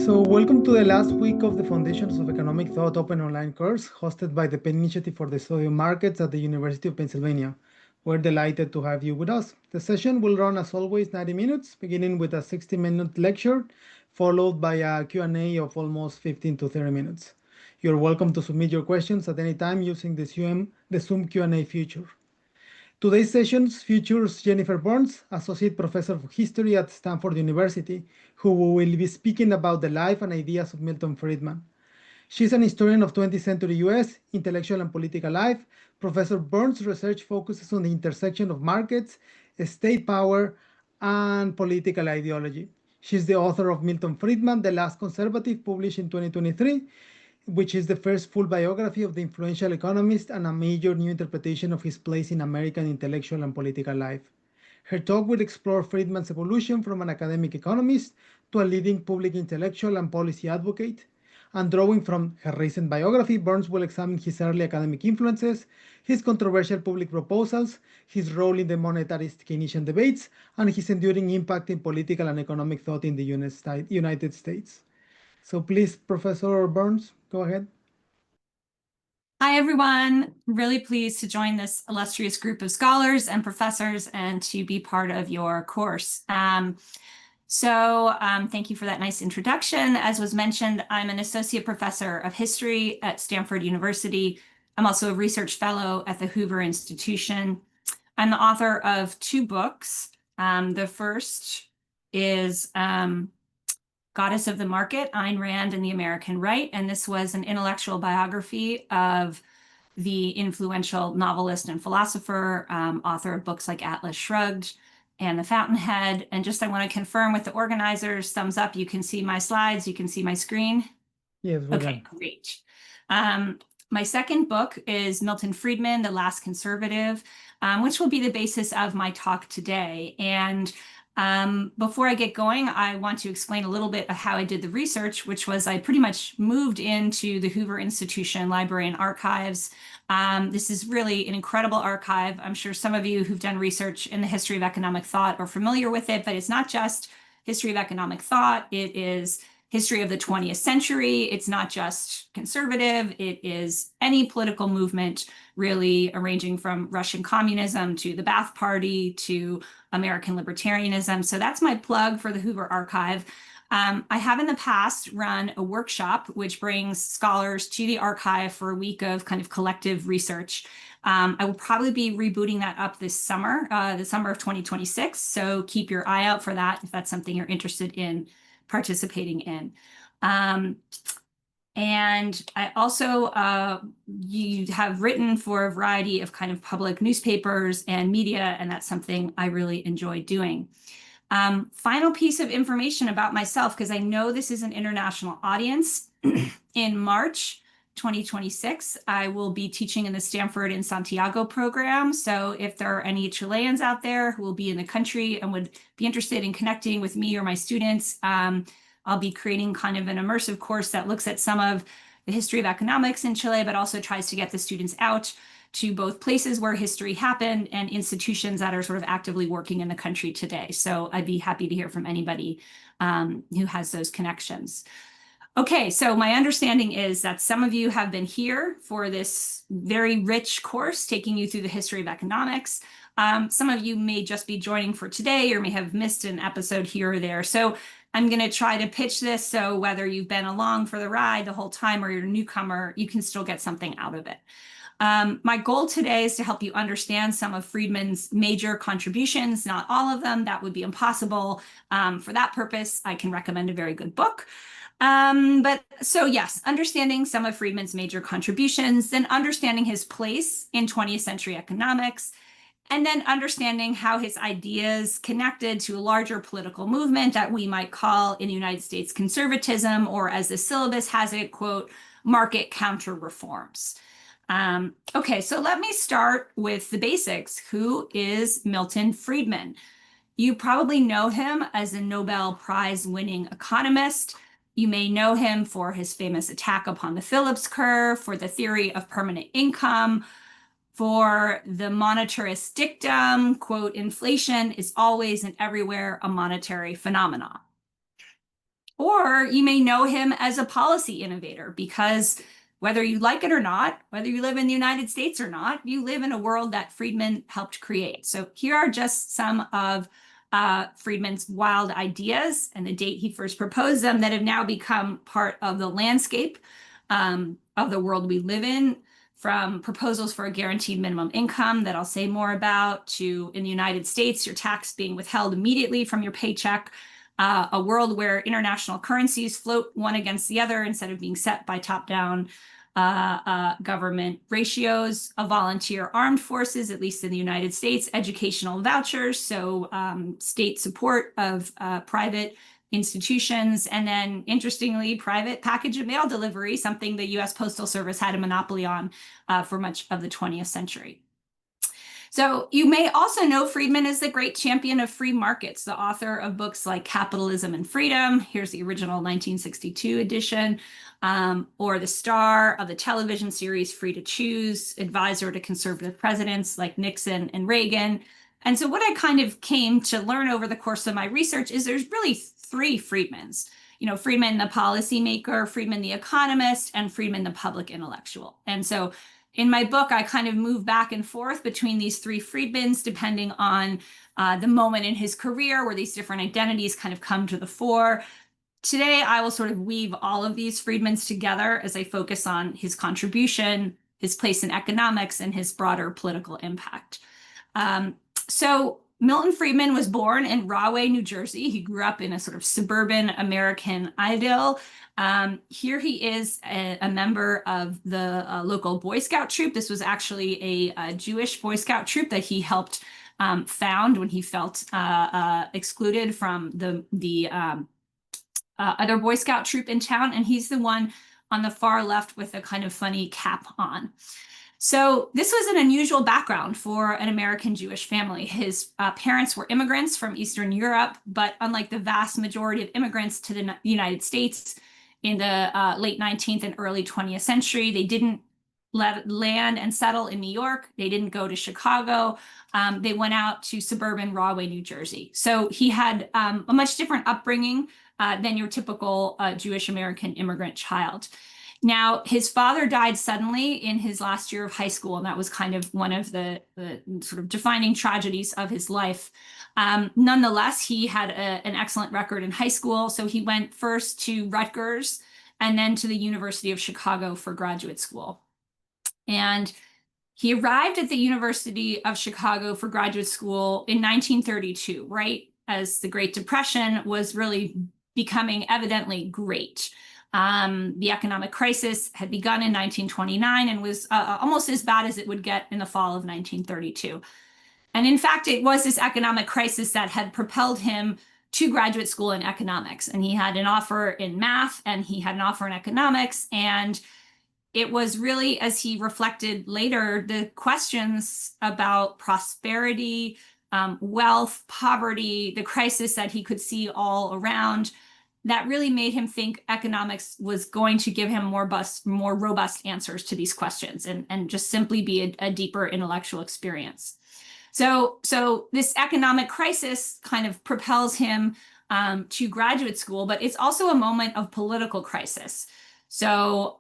So welcome to the last week of the Foundations of Economic Thought Open Online course hosted by the Penn Initiative for the Study of Markets at the University of Pennsylvania. We're delighted to have you with us. The session will run as always 90 minutes, beginning with a 60-minute lecture, followed by a Q&A of almost 15 to 30 minutes. You're welcome to submit your questions at any time using the Zoom Q&A feature. Today's session features Jennifer Burns, Associate Professor of History at Stanford University, who will be speaking about the life and ideas of Milton Friedman. She's an historian of 20th century US, intellectual and political life. Professor Burns' research focuses on the intersection of markets, state power, and political ideology. She's the author of Milton Friedman, The Last Conservative, published in 2023, which is the first full biography of the influential economist and a major new interpretation of his place in American intellectual and political life. Her talk will explore Friedman's evolution from an academic economist to a leading public intellectual and policy advocate. And drawing from her recent biography, Burns will examine his early academic influences, his controversial public proposals, his role in the monetarist-Keynesian debates, and his enduring impact in political and economic thought in the United States. So please, Professor Burns, go ahead. Hi, everyone. Really pleased to join this illustrious group of scholars and professors and to be part of your course. Thank you for that nice introduction. As was mentioned, I'm an associate professor of history at Stanford University. I'm also a research fellow at the Hoover Institution. I'm the author of two books. The first is Goddess of the Market, Ayn Rand and the American Right. And this was an intellectual biography of the influential novelist and philosopher, author of books like Atlas Shrugged and The Fountainhead. And just I want to confirm with the organizers, thumbs up, you can see my slides, you can see my screen. Yes. Okay, great. My second book is Milton Friedman, The Last Conservative, which will be the basis of my talk today. And before I get going, I want to explain a little bit of how I did the research, which was I pretty much moved into the Hoover Institution Library and Archives. This is really an incredible archive. I'm sure some of you who've done research in the history of economic thought are familiar with it, but it's not just history of economic thought. It is history of the 20th century. It's not just conservative. It is any political movement, really, ranging from Russian communism to the Ba'ath Party to American libertarianism. So that's my plug for the Hoover Archive. I have in the past run a workshop which brings scholars to the archive for a week of kind of collective research. I will probably be rebooting that up this summer, the summer of 2026. So keep your eye out for that if that's something you're interested in participating in. And I also, you have written for a variety of kind of public newspapers and media, and that's something I really enjoy doing. Final piece of information about myself, because I know this is an international audience. In March 2026, I will be teaching in the Stanford in Santiago program. So if there are any Chileans out there who will be in the country and would be interested in connecting with me or my students, I'll be creating kind of an immersive course that looks at some of the history of economics in Chile, but also tries to get the students out to both places where history happened and institutions that are sort of actively working in the country today. So I'd be happy to hear from anybody who has those connections. Okay, so my understanding is that some of you have been here for this very rich course taking you through the history of economics. Some of you may just be joining for today or may have missed an episode here or there. So I'm going to try to pitch this so whether you've been along for the ride the whole time or you're a newcomer, you can still get something out of it. My goal today is to help you understand some of Friedman's major contributions, not all of them. That would be impossible. For that purpose, I can recommend a very good book. So yes, understanding some of Friedman's major contributions, then understanding his place in 20th century economics, and then understanding how his ideas connected to a larger political movement that we might call in the United States conservatism, or as the syllabus has it, quote, market counter reforms. Okay, so let me start with the basics. Who is Milton Friedman? You probably know him as a Nobel Prize winning economist. You may know him for his famous attack upon the Phillips curve, for the theory of permanent income, for the monetarist dictum, quote, inflation is always and everywhere a monetary phenomenon. Or you may know him as a policy innovator because whether you like it or not, whether you live in the United States or not, you live in a world that Friedman helped create. So here are just some of Friedman's wild ideas and the date he first proposed them that have now become part of the landscape of the world we live in, from proposals for a guaranteed minimum income that I'll say more about, to in the United States, your tax being withheld immediately from your paycheck, a world where international currencies float one against the other instead of being set by top-down government ratios, a volunteer armed forces, at least in the United States, educational vouchers, so state support of private institutions, and then interestingly, private package and mail delivery, something the US Postal Service had a monopoly on for much of the 20th century. So you may also know Friedman as the great champion of free markets, the author of books like Capitalism and Freedom. Here's the original 1962 edition, or the star of the television series Free to Choose, advisor to conservative presidents like Nixon and Reagan. And so what I kind of came to learn over the course of my research is there's really three Friedmans. You know, Friedman the policymaker, Friedman the economist, and Friedman the public intellectual. And so in my book, I kind of move back and forth between these three Friedmans, depending on the moment in his career where these different identities kind of come to the fore. Today, I will sort of weave all of these Friedmans together as I focus on his contribution, his place in economics, and his broader political impact. So Milton Friedman was born in Rahway, New Jersey. He grew up in a sort of suburban American idyll. Here he is a member of the local Boy Scout troop. This was actually a Jewish Boy Scout troop that he helped found when he felt excluded from the other Boy Scout troop in town. And he's the one on the far left with a kind of funny cap on. So this was an unusual background for an American Jewish family. His parents were immigrants from Eastern Europe, but unlike the vast majority of immigrants to the United States in the late 19th and early 20th century, they didn't land and settle in New York. They didn't go to Chicago. They went out to suburban Rahway, New Jersey. So he had a much different upbringing than your typical Jewish American immigrant child. Now, his father died suddenly in his last year of high school, and that was kind of one of the sort of defining tragedies of his life. Nonetheless, he had an excellent record in high school, so he went first to Rutgers and then to the University of Chicago for graduate school. And he arrived at the University of Chicago for graduate school in 1932, right as the Great Depression was really becoming evidently great. The economic crisis had begun in 1929 and was almost as bad as it would get in the fall of 1932. And in fact, it was this economic crisis that had propelled him to graduate school in economics. And he had an offer in math and he had an offer in economics. And it was really, as he reflected later, the questions about prosperity, wealth, poverty, the crisis that he could see all around, that really made him think economics was going to give him more robust answers to these questions and just simply be a deeper intellectual experience. So this economic crisis kind of propels him to graduate school, but it's also a moment of political crisis. So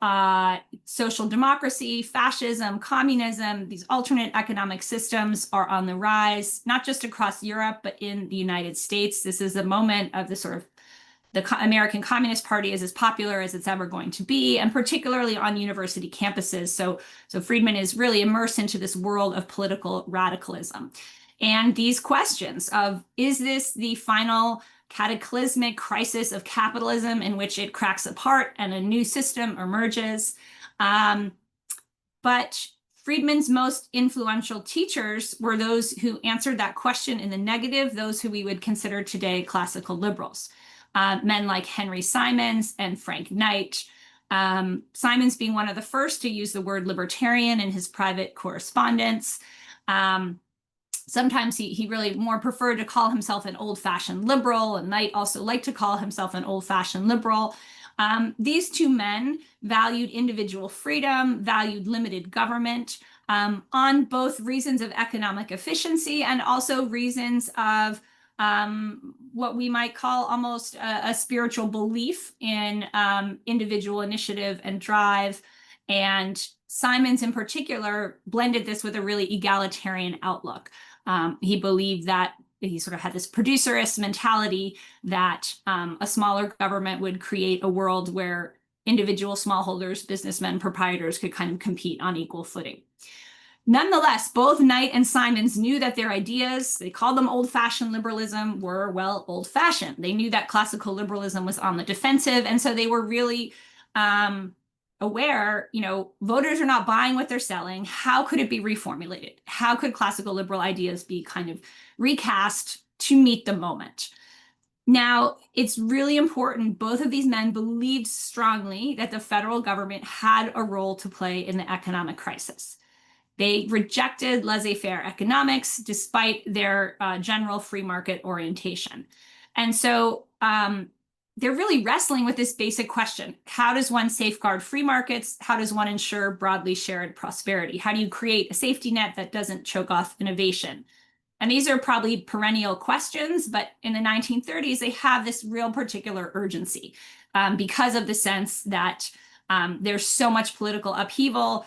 social democracy, fascism, communism, these alternate economic systems are on the rise, not just across Europe, but in the United States. This is a moment of the sort of the American Communist Party is as popular as it's ever going to be, and particularly on university campuses. So Friedman is really immersed into this world of political radicalism. And these questions of, is this the final cataclysmic crisis of capitalism in which it cracks apart and a new system emerges? But Friedman's most influential teachers were those who answered that question in the negative, those who we would consider today classical liberals. Men like Henry Simons and Frank Knight. Simons being one of the first to use the word libertarian in his private correspondence. Sometimes he really more preferred to call himself an old-fashioned liberal, and Knight also liked to call himself an old-fashioned liberal. These two men valued individual freedom, valued limited government, on both reasons of economic efficiency and also reasons of what we might call almost a spiritual belief in individual initiative and drive. And Simons in particular blended this with a really egalitarian outlook. He believed that he sort of had this producerist mentality that a smaller government would create a world where individual smallholders, businessmen, proprietors could kind of compete on equal footing. Nonetheless, both Knight and Simons knew that their ideas, they called them old-fashioned liberalism, were, well, old-fashioned. They knew that classical liberalism was on the defensive, and so they were really aware, voters are not buying what they're selling. How could it be reformulated? How could classical liberal ideas be kind of recast to meet the moment? Now, it's really important, both of these men believed strongly that the federal government had a role to play in the economic crisis. They rejected laissez-faire economics despite their general free market orientation. And so they're really wrestling with this basic question. How does one safeguard free markets? How does one ensure broadly shared prosperity? How do you create a safety net that doesn't choke off innovation? And these are probably perennial questions, but in the 1930s, they have this real particular urgency because of the sense that there's so much political upheaval.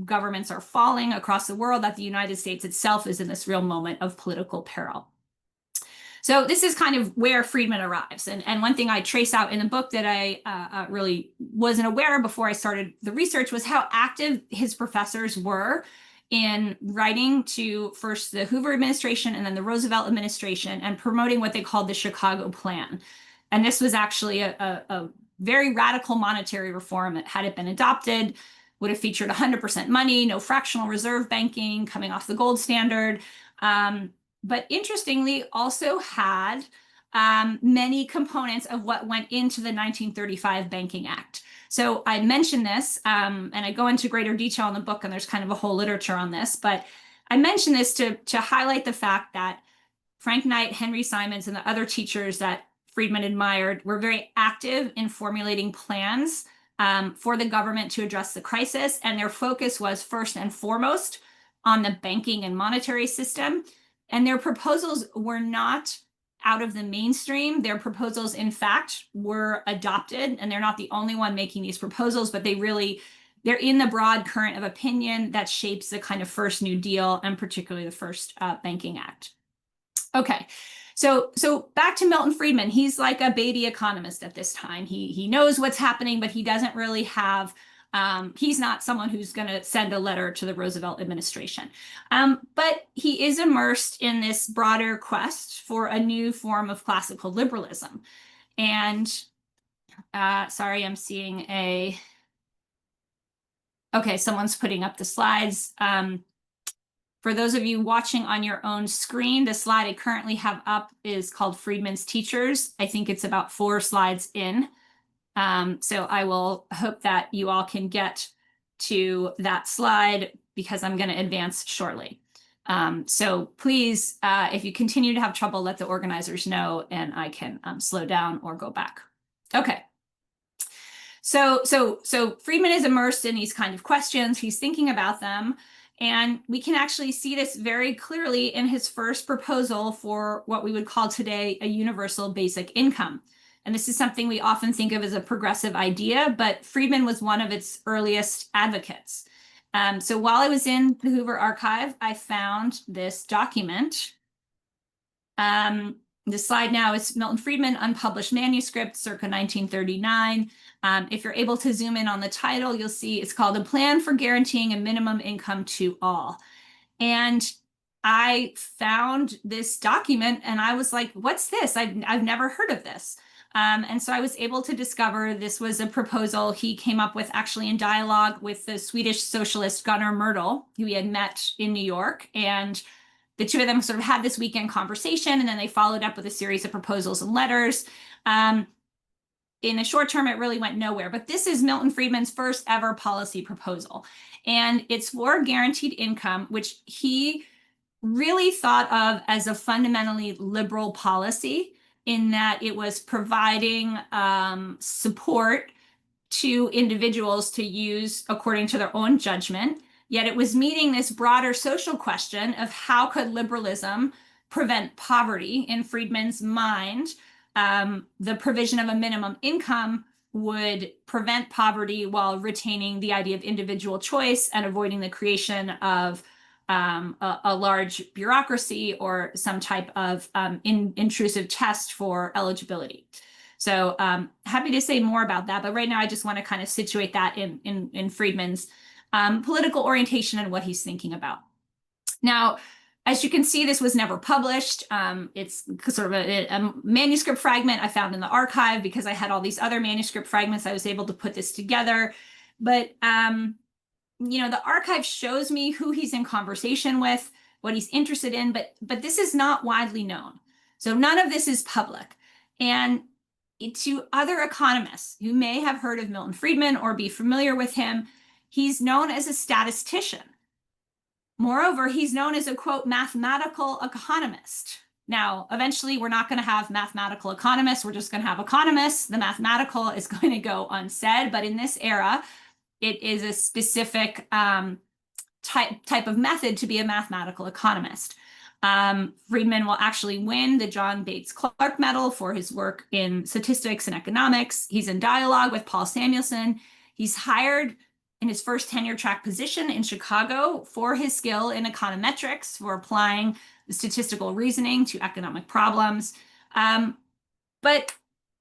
Governments are falling across the world, that the United States itself is in this real moment of political peril. So this is kind of where Friedman arrives. And one thing I trace out in the book that I really wasn't aware of before I started the research was how active his professors were in writing to first the Hoover administration and then the Roosevelt administration and promoting what they called the Chicago Plan. And this was actually a very radical monetary reform that, had it been adopted, would have featured 100% money, no fractional reserve banking, coming off the gold standard. But interestingly, also had many components of what went into the 1935 Banking Act. So I mentioned this, and I go into greater detail in the book, and there's kind of a whole literature on this, but I mention this to highlight the fact that Frank Knight, Henry Simons, and the other teachers that Friedman admired were very active in formulating plans for the government to address the crisis, and their focus was first and foremost on the banking and monetary system. And their proposals were not out of the mainstream. Their proposals, in fact, were adopted, and they're not the only one making these proposals, but they're in the broad current of opinion that shapes the kind of first New Deal, and particularly the first Banking Act. Okay, so back to Milton Friedman. He's like a baby economist at this time. He knows what's happening, but he doesn't really have he's not someone who's going to send a letter to the Roosevelt administration. But he is immersed in this broader quest for a new form of classical liberalism. And sorry, I'm seeing okay, someone's putting up the slides. For those of you watching on your own screen, the slide I currently have up is called Friedman's Teachers. I think it's about 4 slides in. So I will hope that you all can get to that slide because I'm going to advance shortly. So please, if you continue to have trouble, let the organizers know and I can slow down or go back. Okay. So Friedman is immersed in these kind of questions. He's thinking about them. And we can actually see this very clearly in his first proposal for what we would call today a universal basic income. And this is something we often think of as a progressive idea, but Friedman was one of its earliest advocates. So while I was in the Hoover archive, I found this document. The slide now is Milton Friedman, unpublished manuscript, circa 1939. If you're able to zoom in on the title, you'll see it's called A Plan for Guaranteeing a Minimum Income to All. And I found this document and I was like, what's this? I've never heard of this. And so I was able to discover this was a proposal he came up with actually in dialogue with the Swedish socialist Gunnar Myrdal, who he had met in New York. And the two of them sort of had this weekend conversation, and then they followed up with a series of proposals and letters. In the short term, it really went nowhere. But this is Milton Friedman's first ever policy proposal. And it's for guaranteed income, which he really thought of as a fundamentally liberal policy, in that it was providing support to individuals to use according to their own judgment. Yet it was meeting this broader social question of how could liberalism prevent poverty. In Friedman's mind, the provision of a minimum income would prevent poverty while retaining the idea of individual choice and avoiding the creation of a large bureaucracy or some type of intrusive test for eligibility. So happy to say more about that, but right now I just want to kind of situate that in Friedman's political orientation and what he's thinking about. Now, as you can see, this was never published. It's sort of a manuscript fragment I found in the archive because I had all these other manuscript fragments. I was able to put this together. But, the archive shows me who he's in conversation with, what he's interested in, but this is not widely known. So none of this is public. And to other economists who may have heard of Milton Friedman or be familiar with him, he's known as a statistician. Moreover, he's known as a, quote, mathematical economist. Now, eventually, we're not going to have mathematical economists. We're just going to have economists. The mathematical is going to go unsaid. But in this era, it is a specific type of method to be a mathematical economist. Friedman will actually win the John Bates Clark Medal for his work in statistics and economics. He's in dialogue with Paul Samuelson. He's hired in his first tenure-track position in Chicago for his skill in econometrics, for applying the statistical reasoning to economic problems. But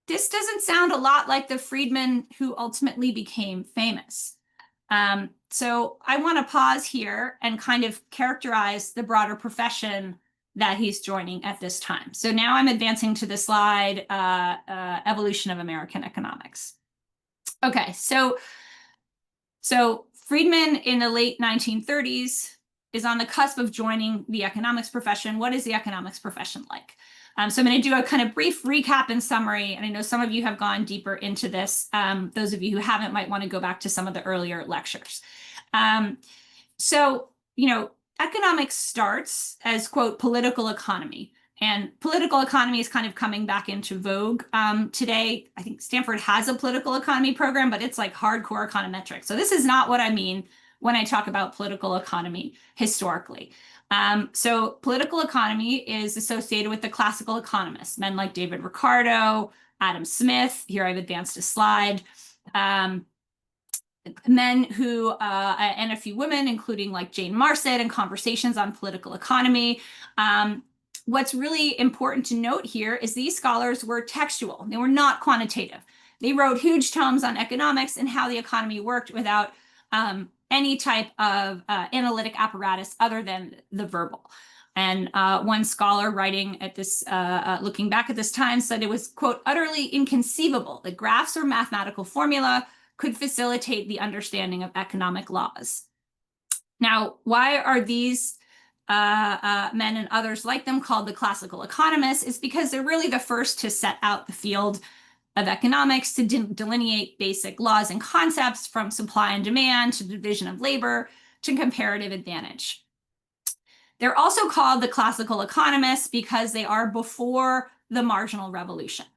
this doesn't sound a lot like the Friedman who ultimately became famous. So I want to pause here and kind of characterize the broader profession that he's joining at this time. So now I'm advancing to the slide, Evolution of American Economics. Okay, so Friedman in the late 1930s is on the cusp of joining the economics profession. What is the economics profession like? So I'm going to do a kind of brief recap and summary, and I know some of you have gone deeper into this. Those of you who haven't might want to go back to some of the earlier lectures. Economics starts as, quote, political economy. And political economy is kind of coming back into vogue today. I think Stanford has a political economy program, but it's like hardcore econometrics. So this is not what I mean when I talk about political economy historically. So political economy is associated with the classical economists, men like David Ricardo, Adam Smith. Here I've advanced a slide. Men who, and a few women, including like Jane Marcet, and Conversations on Political Economy. What's really important to note here is these scholars were textual. They were not quantitative. They wrote huge tomes on economics and how the economy worked without any type of analytic apparatus other than the verbal. And one scholar writing at this, looking back at this time, said it was, quote, utterly inconceivable that graphs or mathematical formula could facilitate the understanding of economic laws. Now, why are these men and others like them called the classical economists? Is because they're really the first to set out the field of economics to delineate basic laws and concepts, from supply and demand to division of labor to comparative advantage. They're also called the classical economists because they are before the marginal revolution.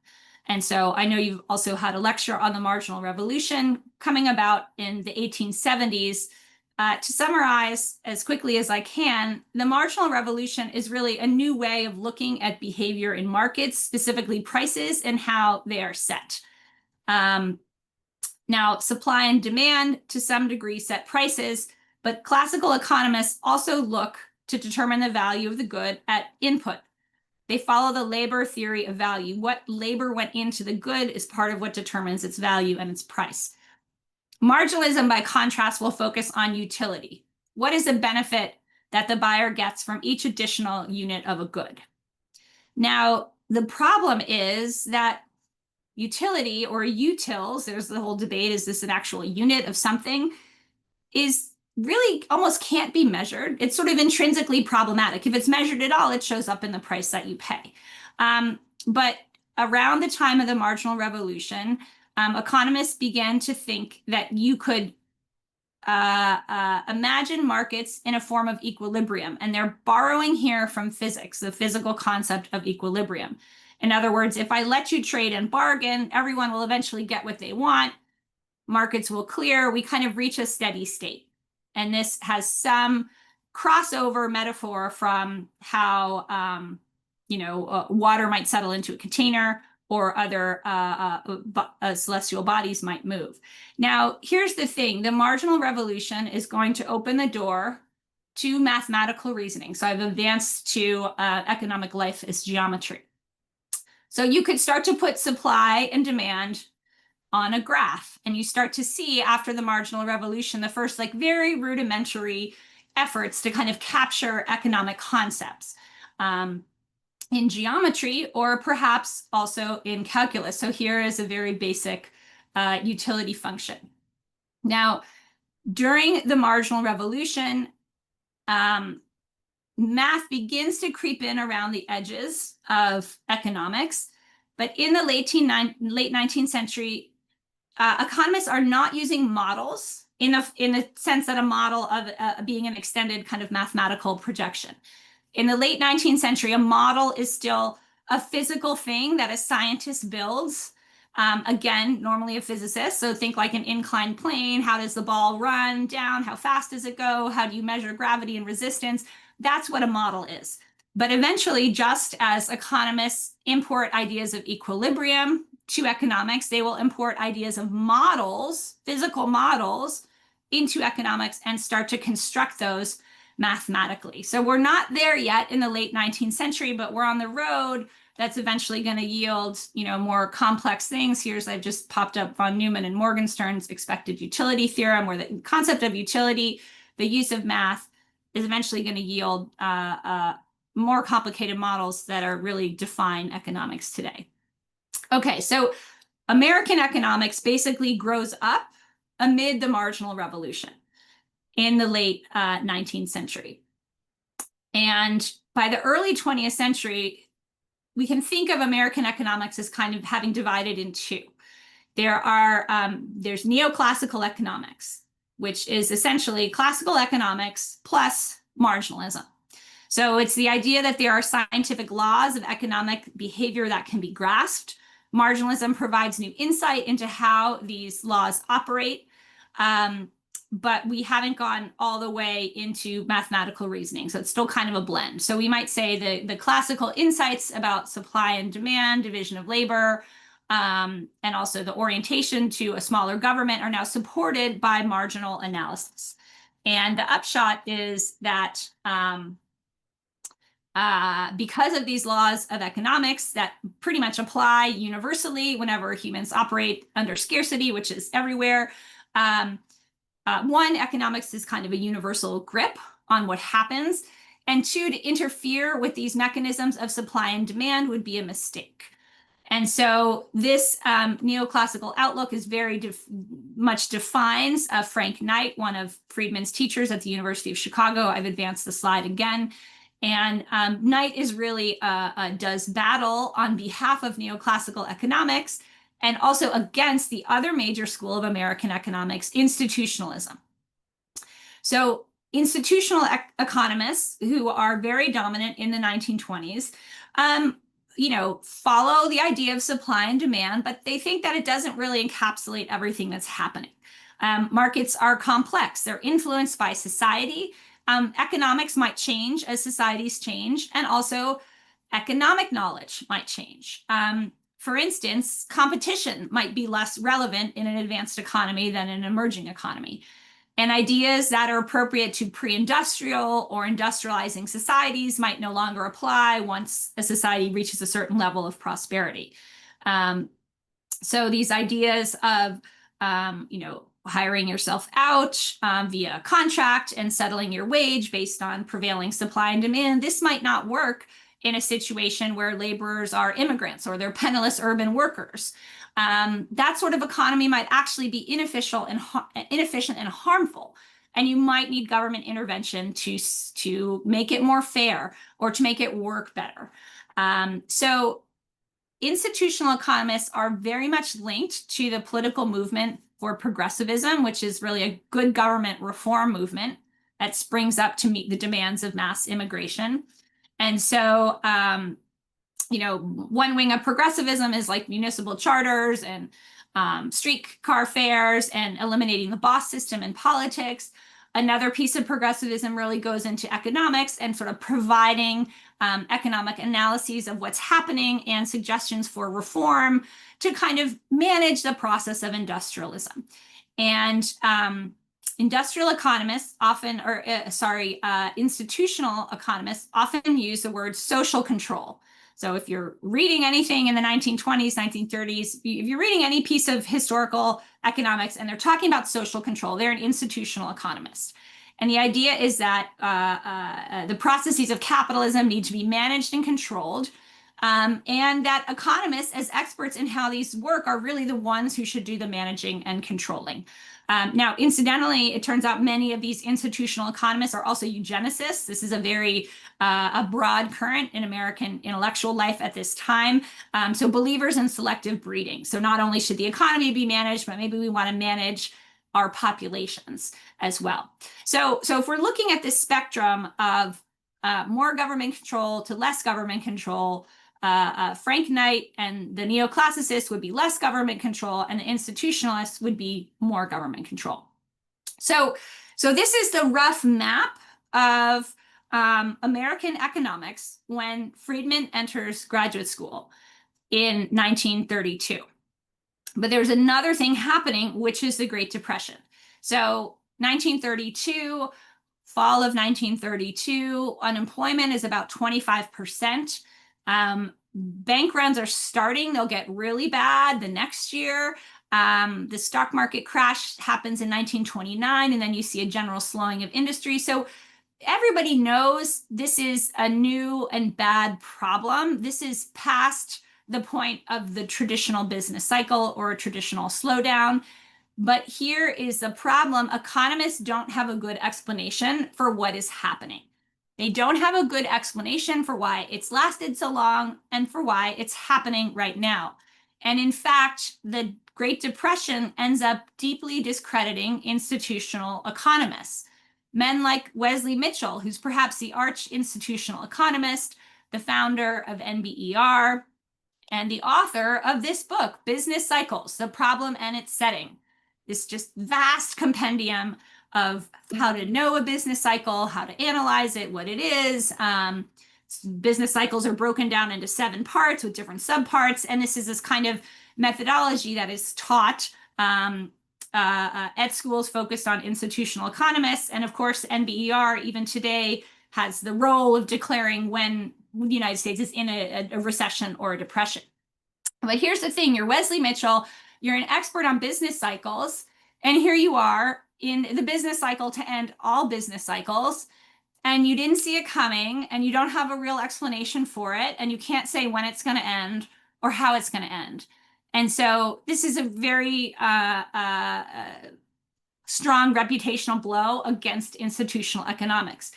And so I know you've also had a lecture on the marginal revolution coming about in the 1870s. To summarize as quickly as I can, the marginal revolution is really a new way of looking at behavior in markets, specifically prices and how they are set. Now, supply and demand to some degree set prices, but classical economists also look to determine the value of the good at input. They follow the labor theory of value. What labor went into the good is part of what determines its value and its price. Marginalism, by contrast, will focus on utility. What is the benefit that the buyer gets from each additional unit of a good? Now, the problem is that utility, or utils, there's the whole debate, is this an actual unit of something, is really almost can't be measured. It's sort of intrinsically problematic. If it's measured at all, it shows up in the price that you pay. But around the time of the marginal revolution, economists began to think that you could imagine markets in a form of equilibrium. And they're borrowing here from physics, the physical concept of equilibrium. In other words, if I let you trade and bargain, everyone will eventually get what they want. Markets will clear. We kind of reach a steady state. And this has some crossover metaphor from how, water might settle into a container or other celestial bodies might move. Now, here's the thing. The marginal revolution is going to open the door to mathematical reasoning. So I've advanced to economic life as geometry. So you could start to put supply and demand on a graph, and you start to see after the marginal revolution, the first like very rudimentary efforts to kind of capture economic concepts in geometry or perhaps also in calculus. So here is a very basic utility function. Now, during the marginal revolution, math begins to creep in around the edges of economics. But in the late 19th century, economists are not using models in the sense that a model of being an extended kind of mathematical projection. In the late 19th century, a model is still a physical thing that a scientist builds. Again, normally a physicist. So think like an inclined plane. How does the ball run down? How fast does it go? How do you measure gravity and resistance? That's what a model is. But eventually, just as economists import ideas of equilibrium to economics, they will import ideas of models, physical models, into economics and start to construct those mathematically. So we're not there yet in the late 19th century, but we're on the road that's eventually going to yield, more complex things. I've just popped up von Neumann and Morgenstern's expected utility theorem, where the concept of utility, the use of math, is eventually going to yield more complicated models that are really define economics today. Okay, so American economics basically grows up amid the marginal revolution in the late 19th century. And by the early 20th century, we can think of American economics as kind of having divided in two. There's neoclassical economics, which is essentially classical economics plus marginalism. So it's the idea that there are scientific laws of economic behavior that can be grasped. Marginalism provides new insight into how these laws operate, but we haven't gone all the way into mathematical reasoning. So it's still kind of a blend. So we might say the classical insights about supply and demand, division of labor, and also the orientation to a smaller government are now supported by marginal analysis. And the upshot is that because of these laws of economics that pretty much apply universally whenever humans operate under scarcity, which is everywhere, one, economics is kind of a universal grip on what happens. And two, to interfere with these mechanisms of supply and demand would be a mistake. And so this neoclassical outlook is very much defines Frank Knight, one of Friedman's teachers at the University of Chicago. I've advanced the slide again. And Knight is really does battle on behalf of neoclassical economics and also against the other major school of American economics, institutionalism. So institutional economists who are very dominant in the 1920s, follow the idea of supply and demand, but they think that it doesn't really encapsulate everything that's happening. Markets are complex. They're influenced by society. Economics might change as societies change, and also economic knowledge might change. For instance, competition might be less relevant in an advanced economy than an emerging economy. And ideas that are appropriate to pre-industrial or industrializing societies might no longer apply once a society reaches a certain level of prosperity. So these ideas of, hiring yourself out via contract and settling your wage based on prevailing supply and demand, this might not work in a situation where laborers are immigrants or they're penniless urban workers. That sort of economy might actually be inefficient and harmful. And you might need government intervention to make it more fair or to make it work better. So institutional economists are very much linked to the political movement for progressivism, which is really a good government reform movement that springs up to meet the demands of mass immigration. And so, one wing of progressivism is like municipal charters and streetcar fares and eliminating the boss system in politics. Another piece of progressivism really goes into economics and sort of providing economic analyses of what's happening and suggestions for reform to kind of manage the process of industrialism. And industrial economists often, institutional economists often use the word social control. So if you're reading anything in the 1920s, 1930s, if you're reading any piece of historical economics and they're talking about social control, they're an institutional economist. And the idea is that the processes of capitalism need to be managed and controlled, and that economists, as experts in how these work, are really the ones who should do the managing and controlling. Now, incidentally, it turns out many of these institutional economists are also eugenicists. This is a very a broad current in American intellectual life at this time. So believers in selective breeding. So not only should the economy be managed, but maybe we want to manage our populations as well. So if we're looking at this spectrum of more government control to less government control, Frank Knight and the neoclassicists would be less government control, and the institutionalists would be more government control. So this is the rough map of American economics when Friedman enters graduate school in 1932. But there's another thing happening, which is the Great Depression. So 1932, fall of 1932, unemployment is about 25%. Bank runs are starting. They'll get really bad the next year. The stock market crash happens in 1929, and then you see a general slowing of industry. So everybody knows this is a new and bad problem. This is past the point of the traditional business cycle or a traditional slowdown. But here is the problem. Economists don't have a good explanation for what is happening. They don't have a good explanation for why it's lasted so long and for why it's happening right now. And in fact, the Great Depression ends up deeply discrediting institutional economists. Men like Wesley Mitchell, who's perhaps the arch institutional economist, the founder of NBER, and the author of this book, Business Cycles, The Problem and Its Setting. This just vast compendium of how to know a business cycle, how to analyze it, what it is. Business cycles are broken down into 7 parts with different subparts. And this is this kind of methodology that is taught at schools focused on institutional economists. And of course, NBER, even today, has the role of declaring when the United States is in a recession or a depression. But here's the thing, you're Wesley Mitchell, you're an expert on business cycles, and here you are in the business cycle to end all business cycles, and you didn't see it coming, and you don't have a real explanation for it, and you can't say when it's going to end or how it's going to end. And so this is a very strong reputational blow against institutional economics.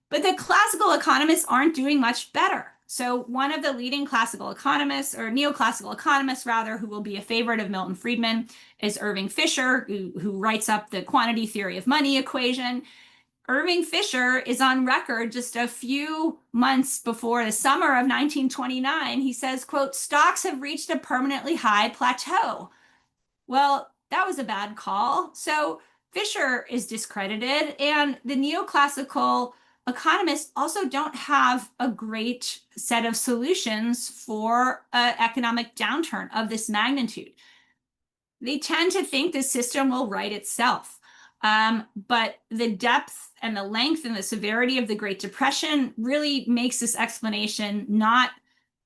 But the classical economists aren't doing much better. So one of the leading classical economists, or neoclassical economists rather, who will be a favorite of Milton Friedman, is Irving Fisher, who writes up the quantity theory of money equation. Irving Fisher is on record just a few months before the summer of 1929. He says, quote, "Stocks have reached a permanently high plateau." Well, that was a bad call. So Fisher is discredited, and the neoclassical economists also don't have a great set of solutions for an economic downturn of this magnitude. They tend to think the system will right itself. But the depth and the length and the severity of the Great Depression really makes this explanation not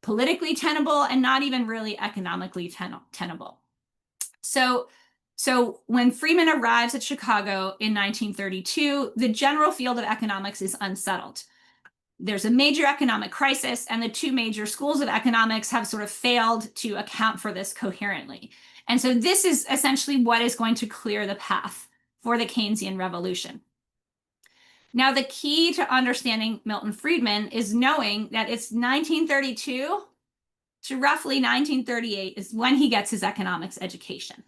politically tenable and not even really economically tenable. So when Friedman arrives at Chicago in 1932, the general field of economics is unsettled. There's a major economic crisis, and the 2 major schools of economics have sort of failed to account for this coherently. And so this is essentially what is going to clear the path for the Keynesian revolution. Now, the key to understanding Milton Friedman is knowing that it's 1932 to roughly 1938 is when he gets his economics education.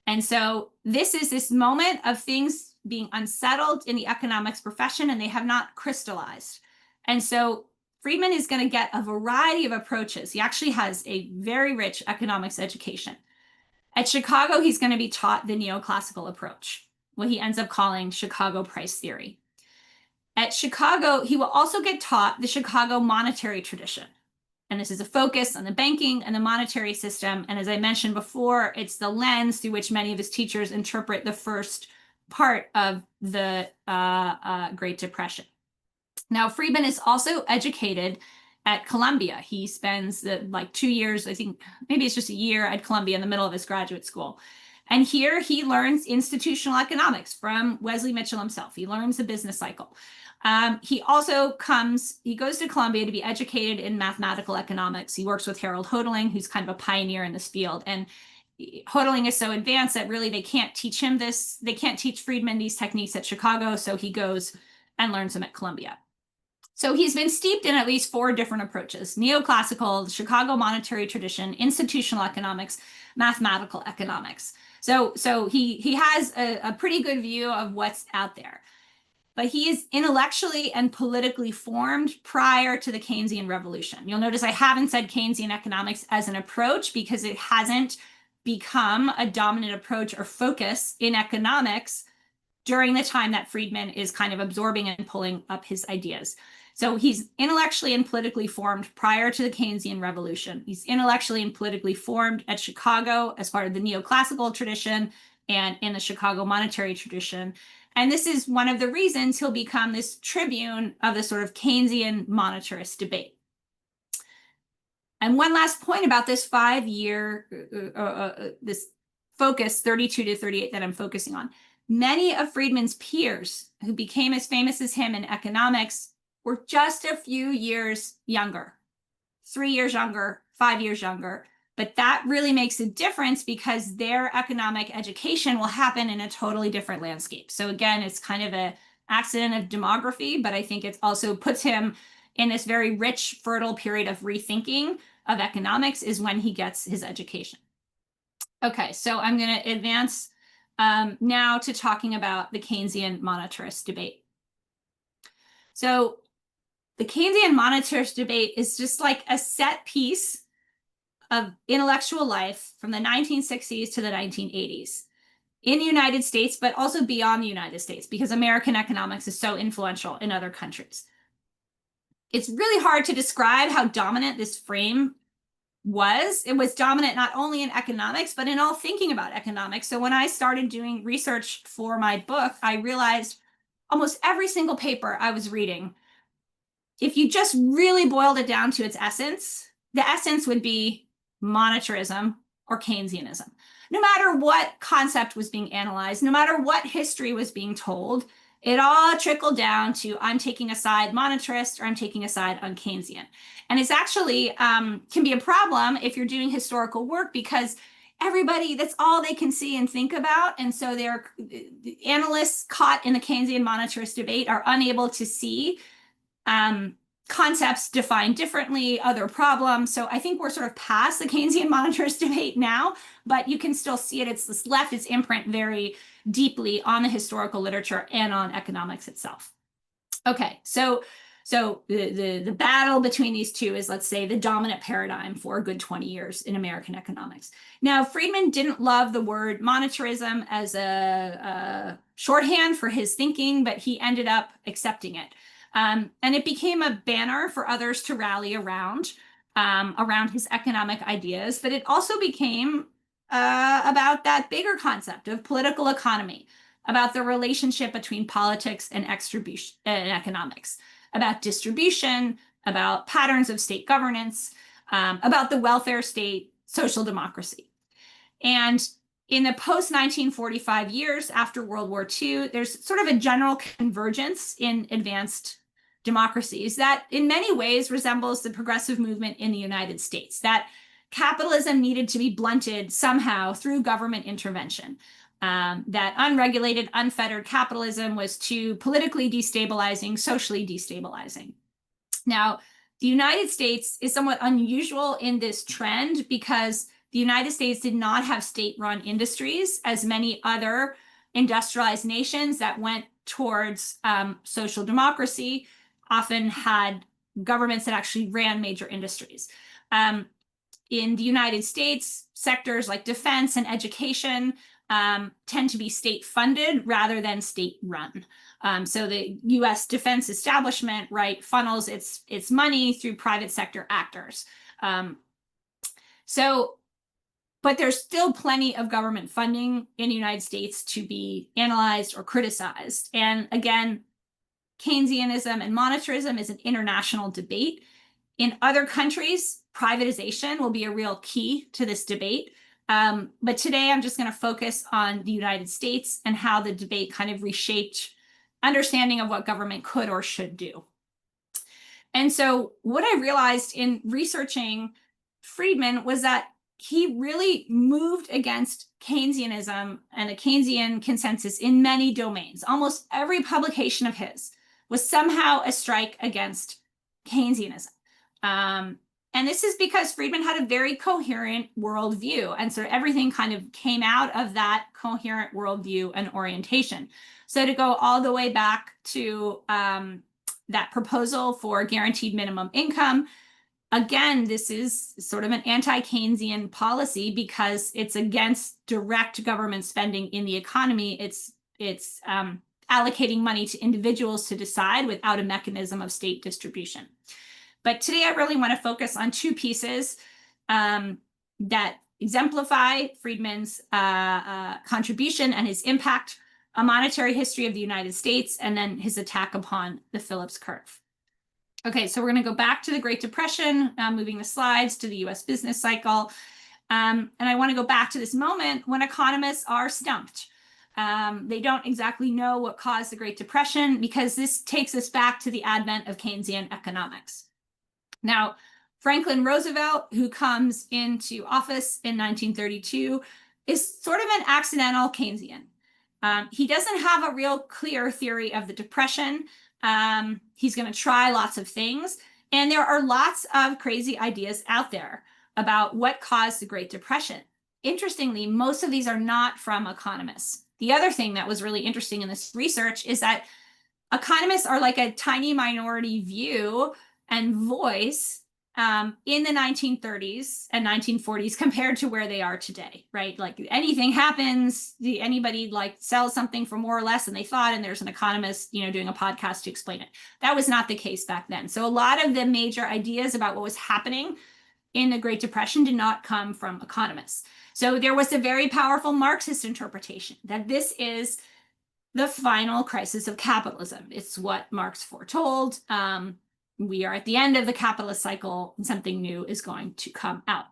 And so this is this moment of things being unsettled in the economics profession, and they have not crystallized. And so Friedman is going to get a variety of approaches. He actually has a very rich economics education. At Chicago, he's going to be taught the neoclassical approach. what he ends up calling Chicago price theory. At Chicago, he will also get taught the Chicago monetary tradition. And this is a focus on the banking and the monetary system. And as I mentioned before, it's the lens through which many of his teachers interpret the first part of the Great Depression. Now, Friedman is also educated at Columbia. He spends like 2 years, I think maybe it's just a year at Columbia in the middle of his graduate school. And here he learns institutional economics from Wesley Mitchell himself. He learns the business cycle. He goes to Columbia to be educated in mathematical economics. He works with Harold Hodaling, who's kind of a pioneer in this field. And Hodaling is so advanced that really they can't teach Friedman these techniques at Chicago. So he goes and learns them at Columbia. So he's been steeped in at least 4 different approaches: neoclassical, Chicago monetary tradition, institutional economics, mathematical economics. So he has a pretty good view of what's out there. But he is intellectually and politically formed prior to the Keynesian revolution. You'll notice I haven't said Keynesian economics as an approach because it hasn't become a dominant approach or focus in economics during the time that Friedman is kind of absorbing and pulling up his ideas. So he's intellectually and politically formed prior to the Keynesian revolution. He's intellectually and politically formed at Chicago as part of the neoclassical tradition and in the Chicago monetary tradition. And this is one of the reasons he'll become this tribune of the sort of Keynesian monetarist debate. And one last point about this 5-year, this focus 32 to 38 that I'm focusing on. Many of Friedman's peers who became as famous as him in economics were just a few years younger, 3 years younger, 5 years younger. But that really makes a difference because their economic education will happen in a totally different landscape. So again, it's kind of an accident of demography, but I think it also puts him in this very rich, fertile period of rethinking of economics is when he gets his education. Okay, so I'm going to advance now to talking about the Keynesian monetarist debate. So the Keynesian monetarist debate is just like a set piece of intellectual life from the 1960s to the 1980s in the United States, but also beyond the United States, because American economics is so influential in other countries. It's really hard to describe how dominant this frame was. It was dominant not only in economics, but in all thinking about economics. So when I started doing research for my book, I realized almost every single paper I was reading, if you just really boiled it down to its essence, the essence would be monetarism or Keynesianism. No matter what concept was being analyzed, no matter what history was being told, it all trickled down to I'm taking a side monetarist or I'm taking a side on Keynesian. And it's actually can be a problem if you're doing historical work because everybody, that's all they can see and think about. And so they're analysts caught in the Keynesian monetarist debate are unable to see concepts defined differently, other problems. So I think we're sort of past the Keynesian monetarist debate now, but you can still see it. It's left its imprint very deeply on the historical literature and on economics itself. Okay, so the battle between these two is, let's say, the dominant paradigm for a good 20 years in American economics. Now, Friedman didn't love the word monetarism as a shorthand for his thinking, but he ended up accepting it. And it became a banner for others to rally around his economic ideas, but it also became about that bigger concept of political economy, about the relationship between politics and economics, about distribution, about patterns of state governance, about the welfare state, social democracy. And in the post-1945 years after World War II, there's sort of a general convergence in advanced democracies that in many ways resembles the progressive movement in the United States, that capitalism needed to be blunted somehow through government intervention, that unregulated, unfettered capitalism was too politically destabilizing, socially destabilizing. Now, the United States is somewhat unusual in this trend because the United States did not have state-run industries as many other industrialized nations that went towards social democracy often had governments that actually ran major industries. In the United States, sectors like defense and education tend to be state-funded rather than state-run. So the U.S. defense establishment, right, funnels its money through private sector actors. But there's still plenty of government funding in the United States to be analyzed or criticized. And again, Keynesianism and monetarism is an international debate. In other countries, privatization will be a real key to this debate. But today I'm just going to focus on the United States and how the debate kind of reshaped understanding of what government could or should do. And so what I realized in researching Friedman was that he really moved against Keynesianism and the Keynesian consensus in many domains. Almost every publication of his was somehow a strike against Keynesianism. And this is because Friedman had a very coherent worldview. And so everything kind of came out of that coherent worldview and orientation. So to go all the way back to that proposal for guaranteed minimum income, again, this is sort of an anti-Keynesian policy because it's against direct government spending in the economy. It's allocating money to individuals to decide without a mechanism of state distribution. But today I really want to focus on two pieces that exemplify Friedman's contribution and his impact: a monetary history of the United States, and then his attack upon the Phillips curve. Okay, so we're going to go back to the Great Depression, moving the slides to the US business cycle. And I want to go back to this moment when economists are stumped. They don't exactly know what caused the Great Depression because this takes us back to the advent of Keynesian economics. Now, Franklin Roosevelt, who comes into office in 1932, is sort of an accidental Keynesian. He doesn't have a real clear theory of the Depression. He's going to try lots of things. And there are lots of crazy ideas out there about what caused the Great Depression. Interestingly, most of these are not from economists. The other thing that was really interesting in this research is that economists are like a tiny minority view and voice in the 1930s and 1940s compared to where they are today, right? Like anything happens, anybody like sells something for more or less than they thought, and there's an economist, doing a podcast to explain it. That was not the case back then. So a lot of the major ideas about what was happening in the Great Depression did not come from economists. So there was a very powerful Marxist interpretation that this is the final crisis of capitalism. It's what Marx foretold. We are at the end of the capitalist cycle and something new is going to come out.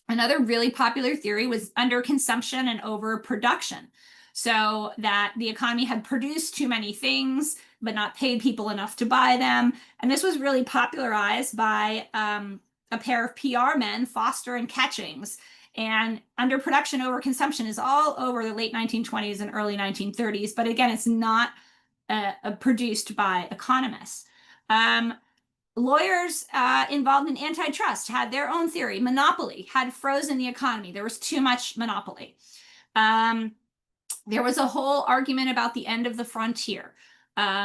Another really popular theory was underconsumption and overproduction. So that the economy had produced too many things, but not paid people enough to buy them. And this was really popularized by a pair of PR men, Foster and Catchings. And underproduction, overconsumption is all over the late 1920s and early 1930s. But again, it's not produced by economists. Lawyers involved in antitrust had their own theory. Monopoly had frozen the economy. There was too much monopoly. There was a whole argument about the end of the frontier,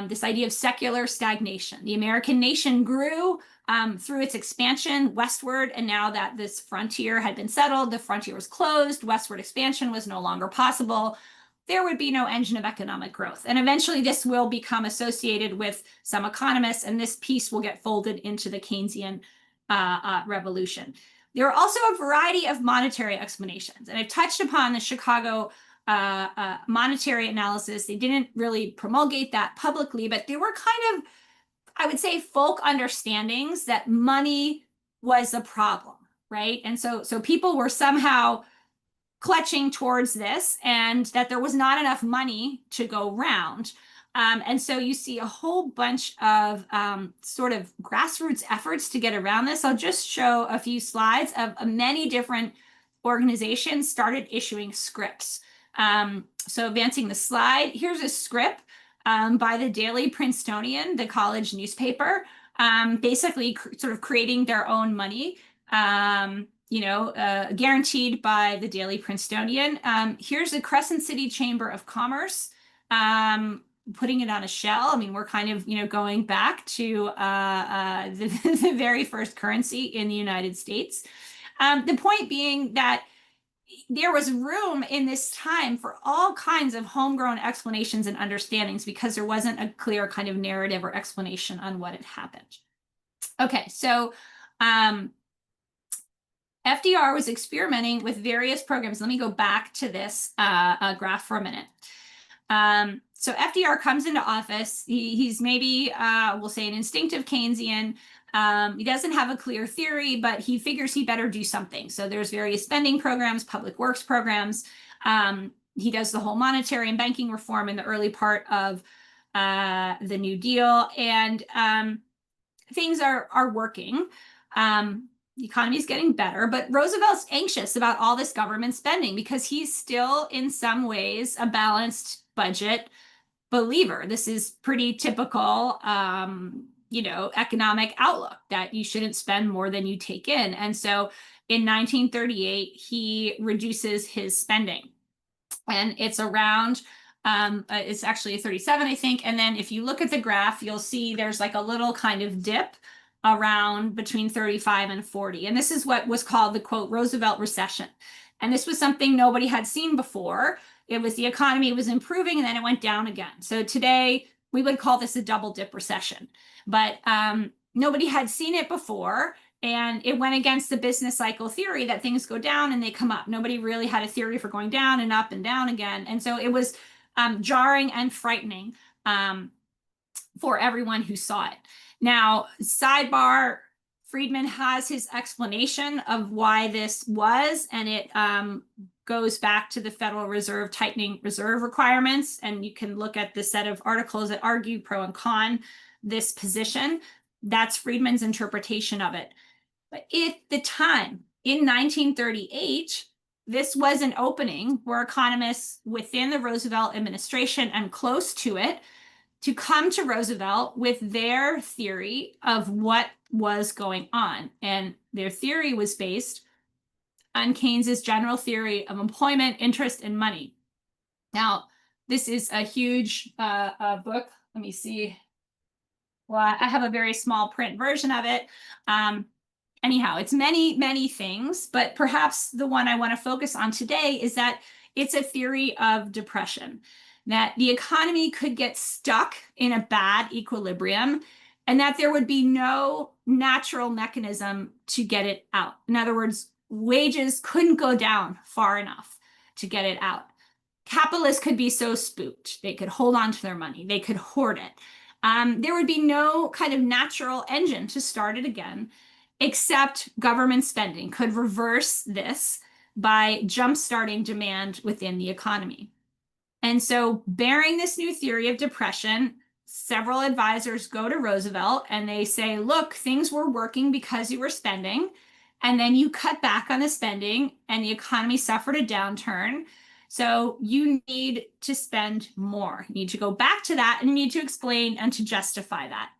this idea of secular stagnation. The American nation grew through its expansion westward, and now that this frontier had been settled, the frontier was closed, westward expansion was no longer possible. There would be no engine of economic growth. And eventually this will become associated with some economists, and this piece will get folded into the Keynesian revolution. There are also a variety of monetary explanations, and I've touched upon the Chicago monetary analysis. They didn't really promulgate that publicly, but there were kind of, I would say, folk understandings that money was a problem, right? And so people were somehow clutching towards this, and that there was not enough money to go round. And so you see a whole bunch of sort of grassroots efforts to get around this. I'll just show a few slides of many different organizations started issuing scripts. So advancing the slide, here's a script by the Daily Princetonian, the college newspaper, basically sort of creating their own money. Guaranteed by the Daily Princetonian. Here's the Crescent City Chamber of Commerce, putting it on a shell. I mean, we're kind of, going back to the very first currency in the United States. The point being that there was room in this time for all kinds of homegrown explanations and understandings because there wasn't a clear kind of narrative or explanation on what had happened. Okay, so FDR was experimenting with various programs. Let me go back to this graph for a minute. So FDR comes into office. He's maybe, we'll say, an instinctive Keynesian. He doesn't have a clear theory, but he figures he better do something. So there's various spending programs, public works programs. He does the whole monetary and banking reform in the early part of the New Deal, and things are working. The economy is getting better, but Roosevelt's anxious about all this government spending because he's still, in some ways, a balanced budget believer. This is pretty typical, economic outlook that you shouldn't spend more than you take in. And so in 1938, he reduces his spending. And it's around, it's actually 37, I think. And then if you look at the graph, you'll see there's like a little kind of dip around between 35 and 40. And this is what was called the, quote, Roosevelt recession. And this was something nobody had seen before. It was the economy was improving and then it went down again. So today we would call this a double dip recession. But nobody had seen it before. And it went against the business cycle theory that things go down and they come up. Nobody really had a theory for going down and up and down again. And so it was jarring and frightening for everyone who saw it. Now, sidebar, Friedman has his explanation of why this was, and it goes back to the Federal Reserve tightening reserve requirements. And you can look at the set of articles that argue pro and con this position. That's Friedman's interpretation of it. But at the time, in 1938, this was an opening where economists within the Roosevelt administration and close to it to come to Roosevelt with their theory of what was going on. And their theory was based on Keynes's general theory of employment, interest, and money. Now, this is a huge book. Let me see. Well, I have a very small print version of it. Anyhow, it's many, many things, but perhaps the one I want to focus on today is that it's a theory of depression, that the economy could get stuck in a bad equilibrium and that there would be no natural mechanism to get it out. In other words, wages couldn't go down far enough to get it out. Capitalists could be so spooked. They could hold on to their money. They could hoard it. There would be no kind of natural engine to start it again, except government spending could reverse this by jumpstarting demand within the economy. And so, bearing this new theory of depression, several advisors go to Roosevelt and they say, look, things were working because you were spending, and then you cut back on the spending and the economy suffered a downturn. So you need to spend more. You need to go back to that and you need to explain and to justify that.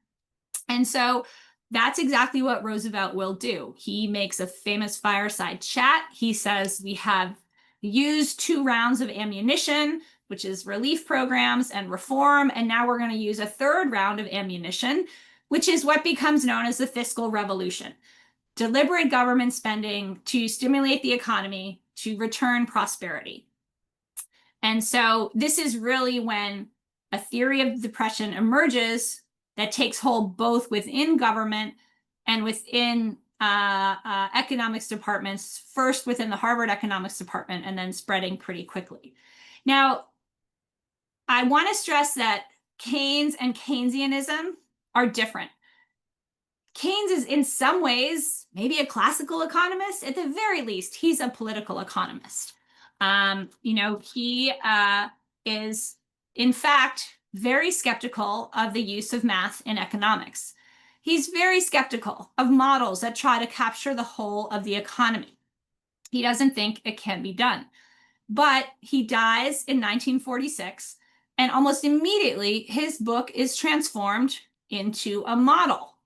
And so that's exactly what Roosevelt will do. He makes a famous fireside chat. He says, we have used 2 rounds of ammunition, which is relief programs and reform. And now we're going to use a 3rd round of ammunition, which is what becomes known as the fiscal revolution. Deliberate government spending to stimulate the economy, to return prosperity. And so this is really when a theory of depression emerges that takes hold both within government and within economics departments, first within the Harvard economics department and then spreading pretty quickly. Now, I want to stress that Keynes and Keynesianism are different. Keynes is in some ways maybe a classical economist. At the very least, he's a political economist. He is, in fact, very skeptical of the use of math in economics. He's very skeptical of models that try to capture the whole of the economy. He doesn't think it can be done. But he dies in 1946, and almost immediately his book is transformed into a model.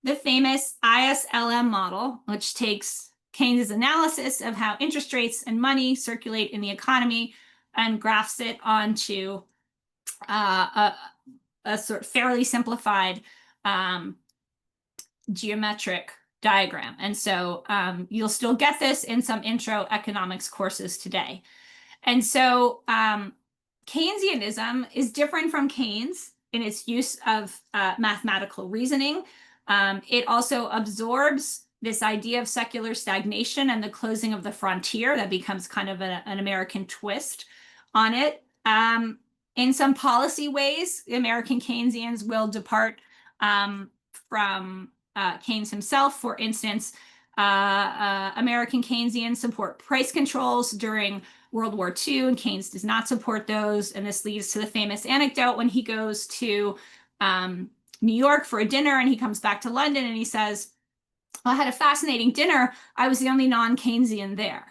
The famous ISLM model, which takes Keynes' analysis of how interest rates and money circulate in the economy and graphs it onto a sort of fairly simplified geometric diagram. And so you'll still get this in some intro economics courses today. And so Keynesianism is different from Keynes in its use of mathematical reasoning. It also absorbs this idea of secular stagnation and the closing of the frontier that becomes kind of an American twist on it. In some policy ways, American Keynesians will depart from Keynes himself. For instance, American Keynesians support price controls during World War II, and Keynes does not support those. And this leads to the famous anecdote when he goes to New York for a dinner and he comes back to London and he says, I had a fascinating dinner. I was the only non-Keynesian there.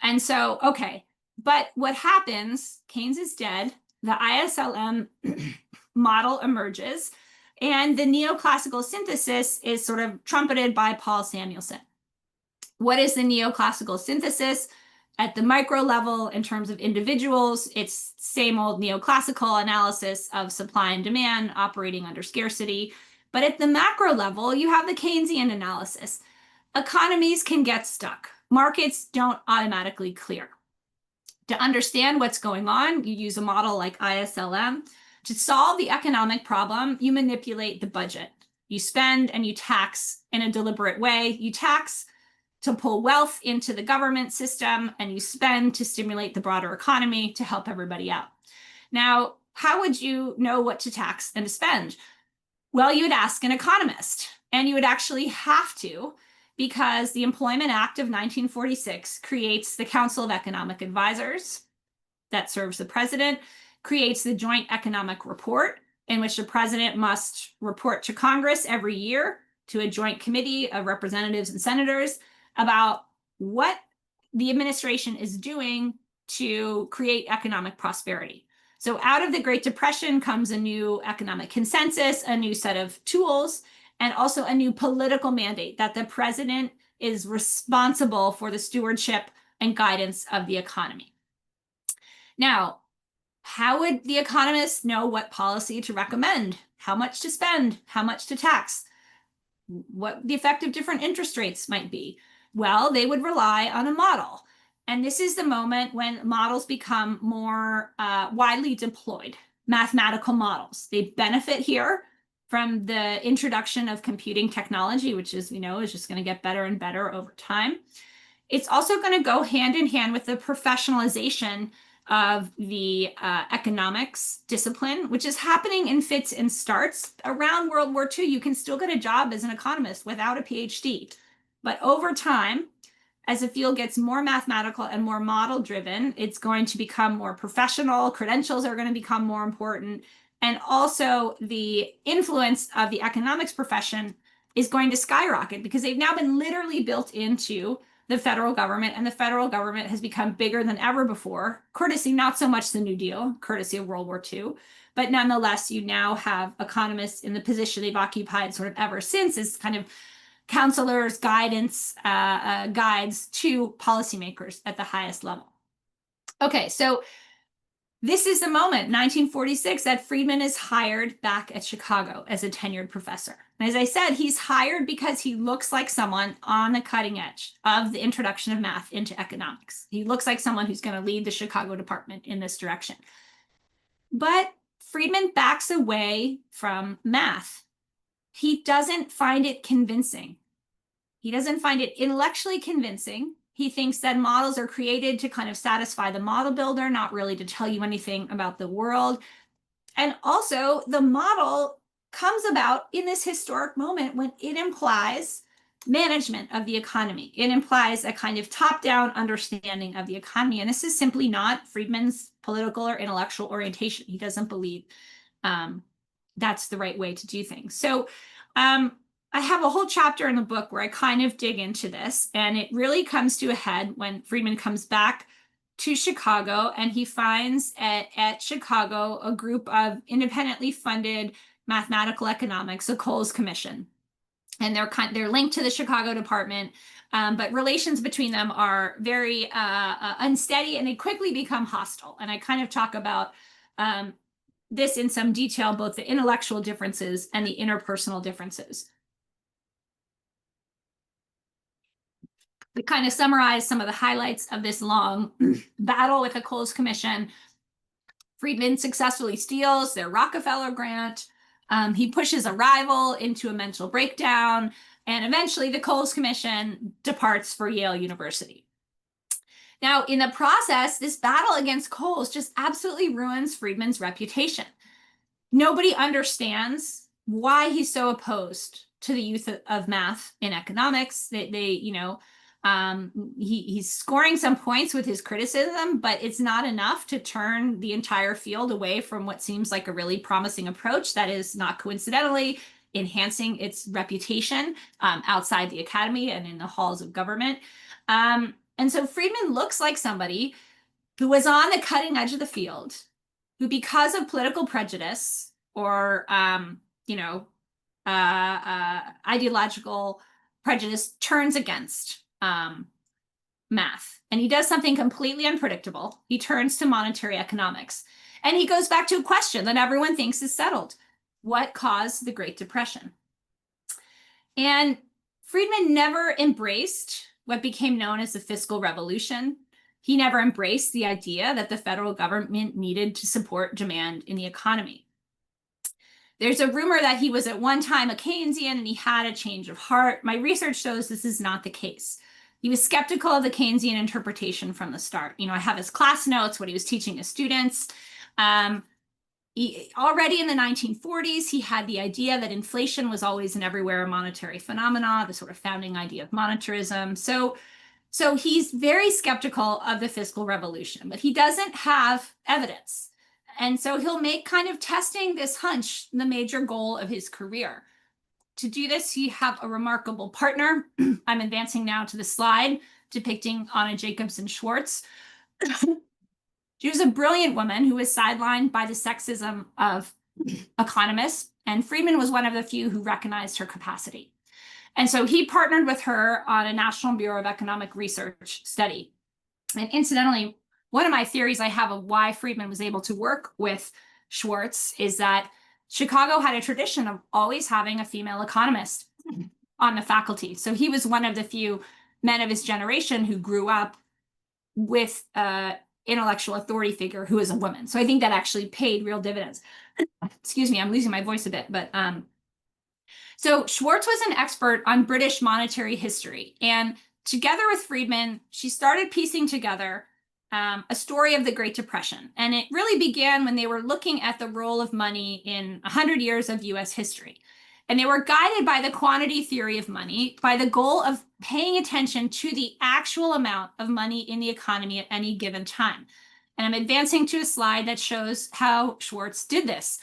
And so, okay, but what happens, Keynes is dead, the ISLM model emerges, and the neoclassical synthesis is sort of trumpeted by Paul Samuelson. What is the neoclassical synthesis? At the micro level, in terms of individuals, it's same old neoclassical analysis of supply and demand operating under scarcity. But at the macro level, you have the Keynesian analysis. Economies can get stuck. Markets don't automatically clear. To understand what's going on, you use a model like ISLM. To solve the economic problem, you manipulate the budget. You spend and you tax in a deliberate way. You tax to pull wealth into the government system, and you spend to stimulate the broader economy to help everybody out. Now, how would you know what to tax and to spend? Well, you would ask an economist, and you would actually have to, because the Employment Act of 1946 creates the Council of Economic Advisors that serves the president, creates the Joint Economic Report, in which the president must report to Congress every year to a joint committee of representatives and senators about what the administration is doing to create economic prosperity. So out of the Great Depression comes a new economic consensus, a new set of tools, and also a new political mandate that the president is responsible for the stewardship and guidance of the economy. Now, how would the economists know what policy to recommend, how much to spend, how much to tax, what the effect of different interest rates might be? Well, they would rely on a model. And this is the moment when models become more widely deployed, mathematical models. They benefit here from the introduction of computing technology, which, as we know, is just going to get better and better over time. It's also going to go hand in hand with the professionalization of the economics discipline, which is happening in fits and starts. Around World War II, you can still get a job as an economist without a PhD. But over time, as the field gets more mathematical and more model driven, it's going to become more professional. Credentials are going to become more important. And also the influence of the economics profession is going to skyrocket because they've now been literally built into the federal government, and the federal government has become bigger than ever before, courtesy not so much the New Deal, courtesy of World War II, but nonetheless, you now have economists in the position they've occupied sort of ever since as kind of counselors, guidance, guides to policymakers at the highest level. Okay, so this is the moment, 1946, that Friedman is hired back at Chicago as a tenured professor. And as I said, he's hired because he looks like someone on the cutting edge of the introduction of math into economics. He looks like someone who's going to lead the Chicago department in this direction. But Friedman backs away from math. He doesn't find it convincing. He doesn't find it intellectually convincing. He thinks that models are created to kind of satisfy the model builder, not really to tell you anything about the world. And also, the model comes about in this historic moment when it implies management of the economy. It implies a kind of top-down understanding of the economy. And this is simply not Friedman's political or intellectual orientation. He doesn't believe that's the right way to do things. So I have a whole chapter in the book where I kind of dig into this, and it really comes to a head when Friedman comes back to Chicago, and he finds at Chicago a group of independently funded mathematical economics, the Coles Commission. And they're linked to the Chicago department, but relations between them are very unsteady, and they quickly become hostile. And I kind of talk about this in some detail, both the intellectual differences and the interpersonal differences. We kind of summarize some of the highlights of this long battle with the Coles Commission. Friedman successfully steals their Rockefeller grant. He pushes a rival into a mental breakdown, and eventually the Coles Commission departs for Yale University. Now, in the process, this battle against Coles just absolutely ruins Friedman's reputation. Nobody understands why he's so opposed to the use of math in economics. He's scoring some points with his criticism, but it's not enough to turn the entire field away from what seems like a really promising approach that is not coincidentally enhancing its reputation outside the academy and in the halls of government. And so Friedman looks like somebody who was on the cutting edge of the field, who, because of political prejudice or ideological prejudice, turns against math. And he does something completely unpredictable. He turns to monetary economics. And he goes back to a question that everyone thinks is settled. What caused the Great Depression? And Friedman never embraced what became known as the fiscal revolution. He never embraced the idea that the federal government needed to support demand in the economy. There's a rumor that he was at one time a Keynesian and he had a change of heart. My research shows this is not the case. He was skeptical of the Keynesian interpretation from the start. I have his class notes, what he was teaching his students. Already in the 1940s, he had the idea that inflation was always and everywhere a monetary phenomena, the sort of founding idea of monetarism. So he's very skeptical of the fiscal revolution, but he doesn't have evidence. And so he'll make kind of testing this hunch the major goal of his career. To do this, he have a remarkable partner. I'm advancing now to the slide depicting Anna Jacobsen Schwartz. She was a brilliant woman who was sidelined by the sexism of economists, and Friedman was one of the few who recognized her capacity. And so he partnered with her on a National Bureau of Economic Research study. And incidentally, one of my theories I have of why Friedman was able to work with Schwartz is that Chicago had a tradition of always having a female economist on the faculty. So he was one of the few men of his generation who grew up with intellectual authority figure who is a woman. So I think that actually paid real dividends. Excuse me, I'm losing my voice a bit, but so Schwartz was an expert on British monetary history. And together with Friedman, she started piecing together a story of the Great Depression. And it really began when they were looking at the role of money in 100 years of US history. And they were guided by the quantity theory of money, by the goal of paying attention to the actual amount of money in the economy at any given time. And I'm advancing to a slide that shows how Schwartz did this.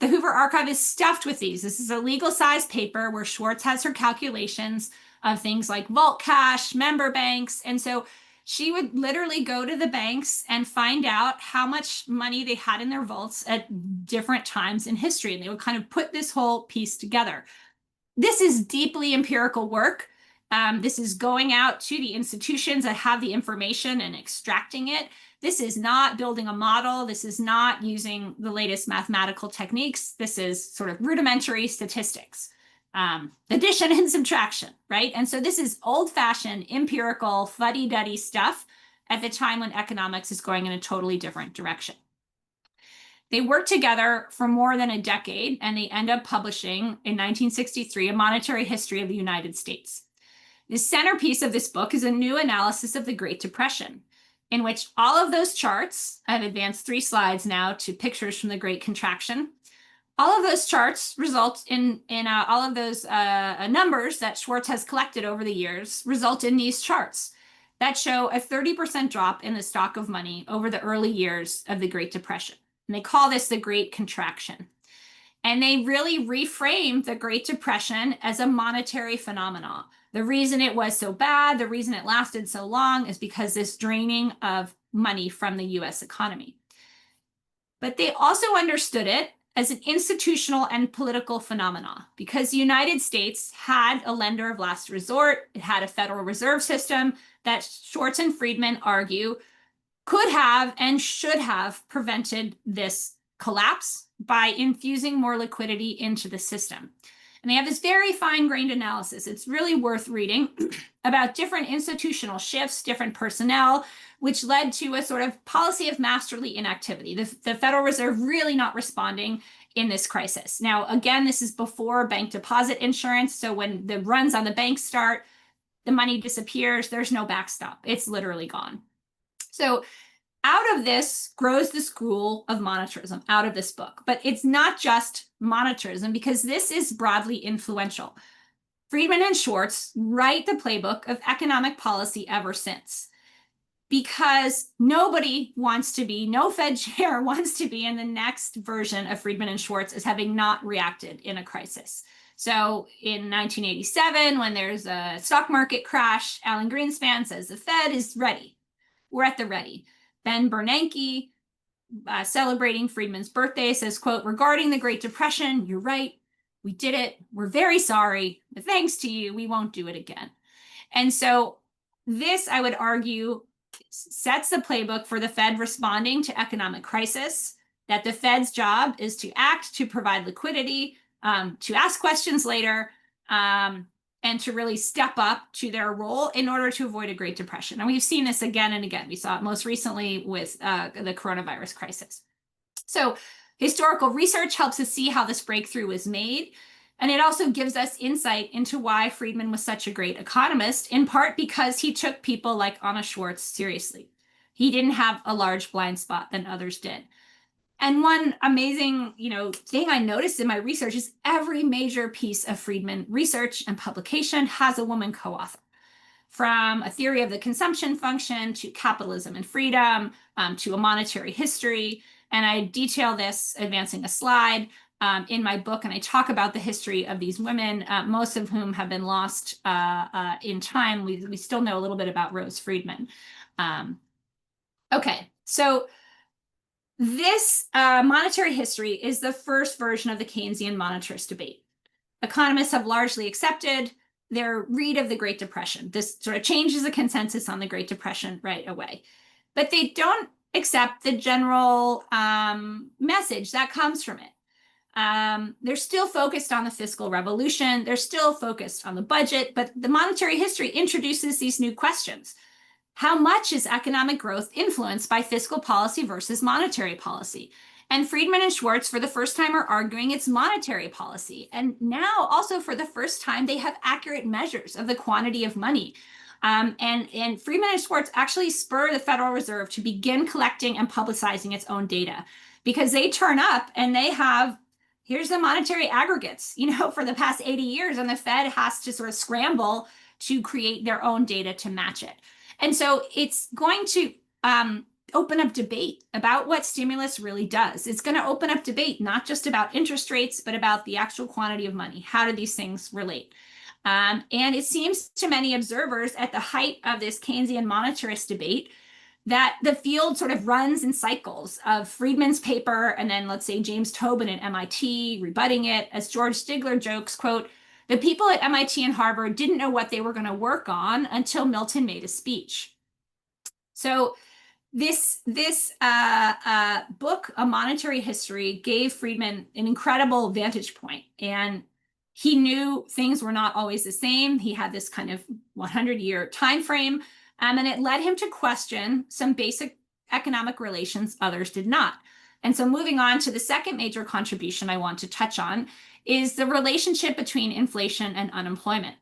The Hoover Archive is stuffed with these. This is a legal-sized paper where Schwartz has her calculations of things like vault cash, member banks. And so she would literally go to the banks and find out how much money they had in their vaults at different times in history. And they would kind of put this whole piece together. This is deeply empirical work. This is going out to the institutions that have the information and extracting it. This is not building a model. This is not using the latest mathematical techniques. This is sort of rudimentary statistics. Addition and subtraction, right? And so this is old-fashioned, empirical, fuddy-duddy stuff at the time when economics is going in a totally different direction. They worked together for more than a decade, and they end up publishing in 1963 a monetary history of the United States. The centerpiece of this book is a new analysis of the Great Depression, in which all of those charts, I've advanced 3 slides now to pictures from the Great Contraction. All of those charts result in all of those numbers that Schwartz has collected over the years result in these charts that show a 30% drop in the stock of money over the early years of the Great Depression. And they call this the Great Contraction. And they really reframed the Great Depression as a monetary phenomenon. The reason it was so bad, the reason it lasted so long is because this draining of money from the US economy. But they also understood it as an institutional and political phenomenon because the United States had a lender of last resort. It had a Federal Reserve System that Schwartz and Friedman argue could have and should have prevented this collapse by infusing more liquidity into the system. And they have this very fine-grained analysis. It's really worth reading about different institutional shifts, different personnel, which led to a sort of policy of masterly inactivity. The Federal Reserve really not responding in this crisis. Now, again, this is before bank deposit insurance. So when the runs on the banks start, the money disappears. There's no backstop. It's literally gone. So out of this grows the school of monetarism, out of this book. But it's not just monetarism, because this is broadly influential. Friedman and Schwartz write the playbook of economic policy ever since, because nobody wants to be, no Fed chair wants to be in the next version of Friedman and Schwartz as having not reacted in a crisis. So in 1987, when there's a stock market crash, Alan Greenspan says the Fed is ready. We're at the ready. Ben Bernanke, celebrating Friedman's birthday, says, quote, regarding the Great Depression, you're right. We did it. We're very sorry. But thanks to you, we won't do it again. And so this, I would argue, sets the playbook for the Fed responding to economic crisis, that the Fed's job is to act, to provide liquidity, to ask questions later, and to really step up to their role in order to avoid a Great Depression. And we've seen this again and again. We saw it most recently with the coronavirus crisis. So historical research helps us see how this breakthrough was made. And it also gives us insight into why Friedman was such a great economist, in part because he took people like Anna Schwartz seriously. He didn't have a large blind spot than others did. And one amazing, thing I noticed in my research is every major piece of Friedman research and publication has a woman co-author. From a theory of the consumption function to capitalism and freedom, to a monetary history. And I detail this, advancing a slide, in my book, and I talk about the history of these women, most of whom have been lost in time. We still know a little bit about Rose Friedman. Okay, so this monetary history is the first version of the Keynesian monetarist debate. Economists have largely accepted their read of the Great Depression. This sort of changes the consensus on the Great Depression right away. But they don't accept the general message that comes from it. They're still focused on the fiscal revolution. They're still focused on the budget, but the monetary history introduces these new questions. How much is economic growth influenced by fiscal policy versus monetary policy? And Friedman and Schwartz, for the first time, are arguing it's monetary policy. And now, also for the first time, they have accurate measures of the quantity of money. And Friedman and Schwartz actually spur the Federal Reserve to begin collecting and publicizing its own data, because they turn up and they have, here's the monetary aggregates, for the past 80 years, and the Fed has to sort of scramble to create their own data to match it. And so it's going to open up debate about what stimulus really does. It's going to open up debate, not just about interest rates, but about the actual quantity of money. How do these things relate? And it seems to many observers at the height of this Keynesian monetarist debate that the field sort of runs in cycles of Friedman's paper, and then let's say James Tobin at MIT rebutting it. As George Stigler jokes, quote, the people at MIT and Harvard didn't know what they were going to work on until Milton made a speech. So this book, A Monetary History, gave Friedman an incredible vantage point. And he knew things were not always the same. He had this kind of 100-year time frame, and it led him to question some basic economic relations others did not. And so moving on to the second major contribution I want to touch on is the relationship between inflation and unemployment.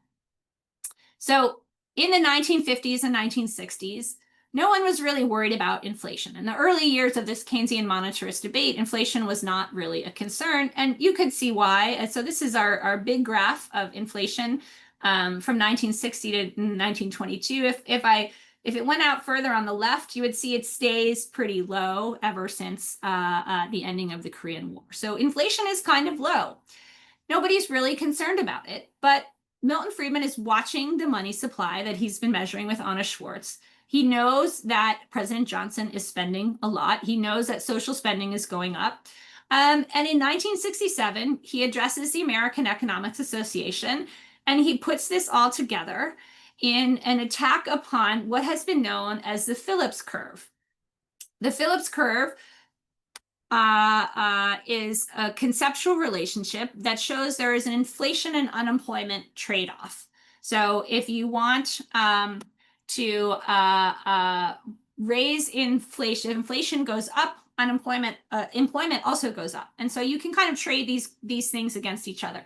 So in the 1950s and 1960s, no one was really worried about inflation. In the early years of this Keynesian monetarist debate, inflation was not really a concern, and you could see why. And so this is our big graph of inflation from 1960 to 1922. If it went out further on the left, you would see it stays pretty low ever since the ending of the Korean War. So inflation is kind of low. Nobody's really concerned about it, but Milton Friedman is watching the money supply that he's been measuring with Anna Schwartz. He knows that President Johnson is spending a lot. He knows that social spending is going up. And in 1967, he addresses the American Economics Association, and he puts this all together in an attack upon what has been known as the Phillips curve. The Phillips curve is a conceptual relationship that shows there is an inflation and unemployment trade-off. So if you want to raise inflation, if inflation goes up, employment also goes up. And so you can kind of trade these things against each other.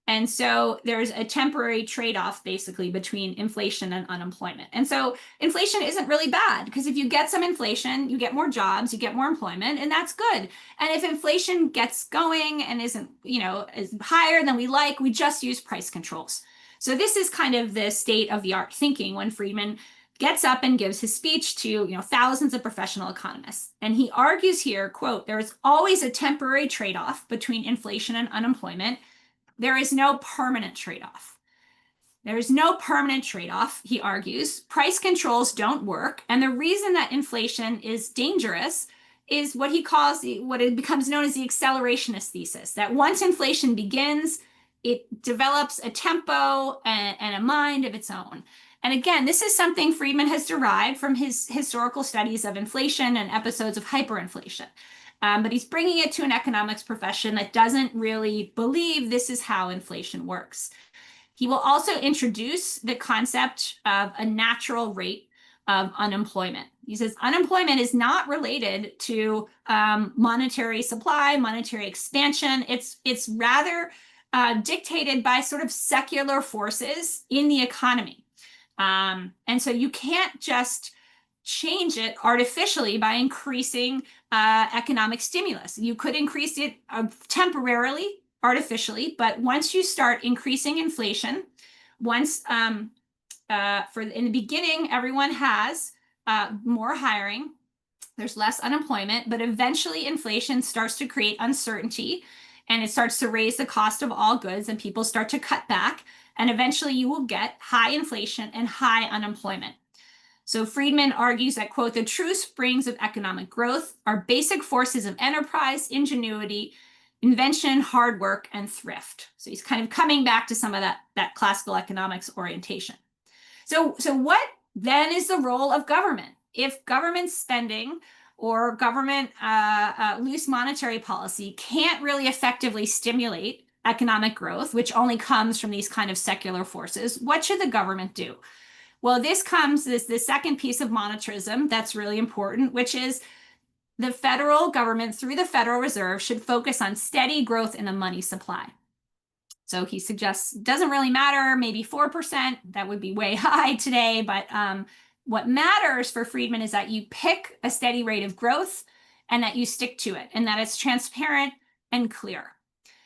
And so there's a temporary trade-off basically between inflation and unemployment. And so inflation isn't really bad because if you get some inflation, you get more jobs, you get more employment, and that's good. And if inflation gets going and isn't, is higher than we like, we just use price controls. So this is kind of the state of the art thinking when Friedman gets up and gives his speech to thousands of professional economists. And he argues here, quote, there is always a temporary trade-off between inflation and unemployment. There is no permanent trade-off. There is no permanent trade-off, he argues. Price controls don't work. And the reason that inflation is dangerous is what he calls, what it becomes known as the accelerationist thesis, that once inflation begins, it develops a tempo and a mind of its own. And again, this is something Friedman has derived from his historical studies of inflation and episodes of hyperinflation. But he's bringing it to an economics profession that doesn't really believe this is how inflation works. He will also introduce the concept of a natural rate of unemployment. He says unemployment is not related to monetary supply, monetary expansion. It's rather dictated by sort of secular forces in the economy. And so you can't just change it artificially by increasing economic stimulus. You could increase it temporarily, artificially, but once you start increasing inflation, once in the beginning, everyone has more hiring, there's less unemployment, but eventually inflation starts to create uncertainty and it starts to raise the cost of all goods and people start to cut back. And eventually you will get high inflation and high unemployment. So Friedman argues that, quote, the true springs of economic growth are basic forces of enterprise, ingenuity, invention, hard work, and thrift. So he's kind of coming back to some of that classical economics orientation. So what then is the role of government? If government spending or government loose monetary policy can't really effectively stimulate economic growth, which only comes from these kind of secular forces, what should the government do? Well, this the second piece of monetarism that's really important, which is the federal government through the Federal Reserve should focus on steady growth in the money supply. So he suggests it doesn't really matter, maybe 4%, that would be way high today, but what matters for Friedman is that you pick a steady rate of growth and that you stick to it and that it's transparent and clear.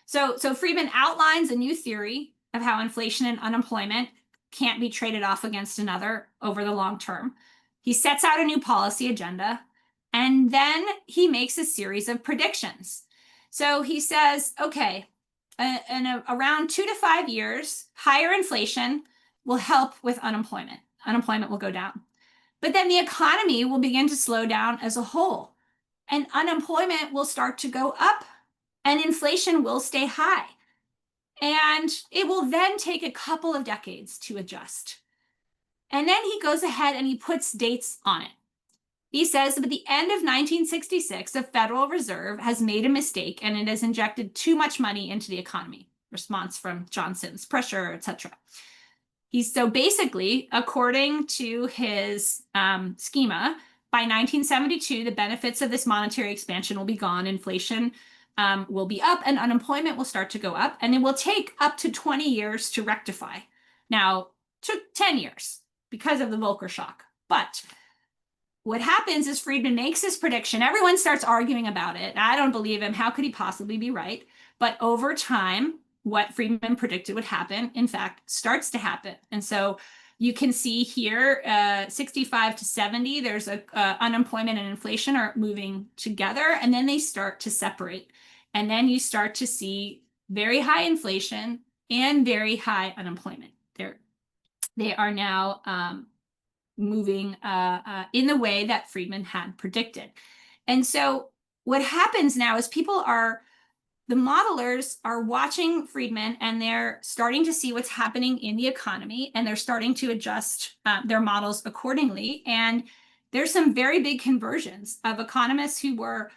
So Friedman outlines a new theory of how inflation and unemployment can't be traded off against another over the long term. He sets out a new policy agenda, and then he makes a series of predictions. So he says, okay, in around 2 to 5 years, higher inflation will help with unemployment. Unemployment will go down. But then the economy will begin to slow down as a whole, and unemployment will start to go up, and inflation will stay high. And it will then take a couple of decades to adjust. And then he goes ahead and he puts dates on it. He says that at the end of 1966, the Federal Reserve has made a mistake and it has injected too much money into the economy. Response from Johnson's pressure, etc. So basically, according to his schema, by 1972, the benefits of this monetary expansion will be gone. Inflation will be up and unemployment will start to go up, and it will take up to 20 years to rectify. Now, it took 10 years because of the Volcker shock. But what happens is Friedman makes this prediction. Everyone starts arguing about it. I don't believe him. How could he possibly be right? But over time, what Friedman predicted would happen, in fact, starts to happen. And so you can see here, 65 to 70, there's unemployment and inflation are moving together, and then they start to separate. And then you start to see very high inflation and very high unemployment. They are now moving in the way that Friedman had predicted. And so what happens now is the modelers are watching Friedman and they're starting to see what's happening in the economy and they're starting to adjust their models accordingly. And there's some very big conversions of economists who were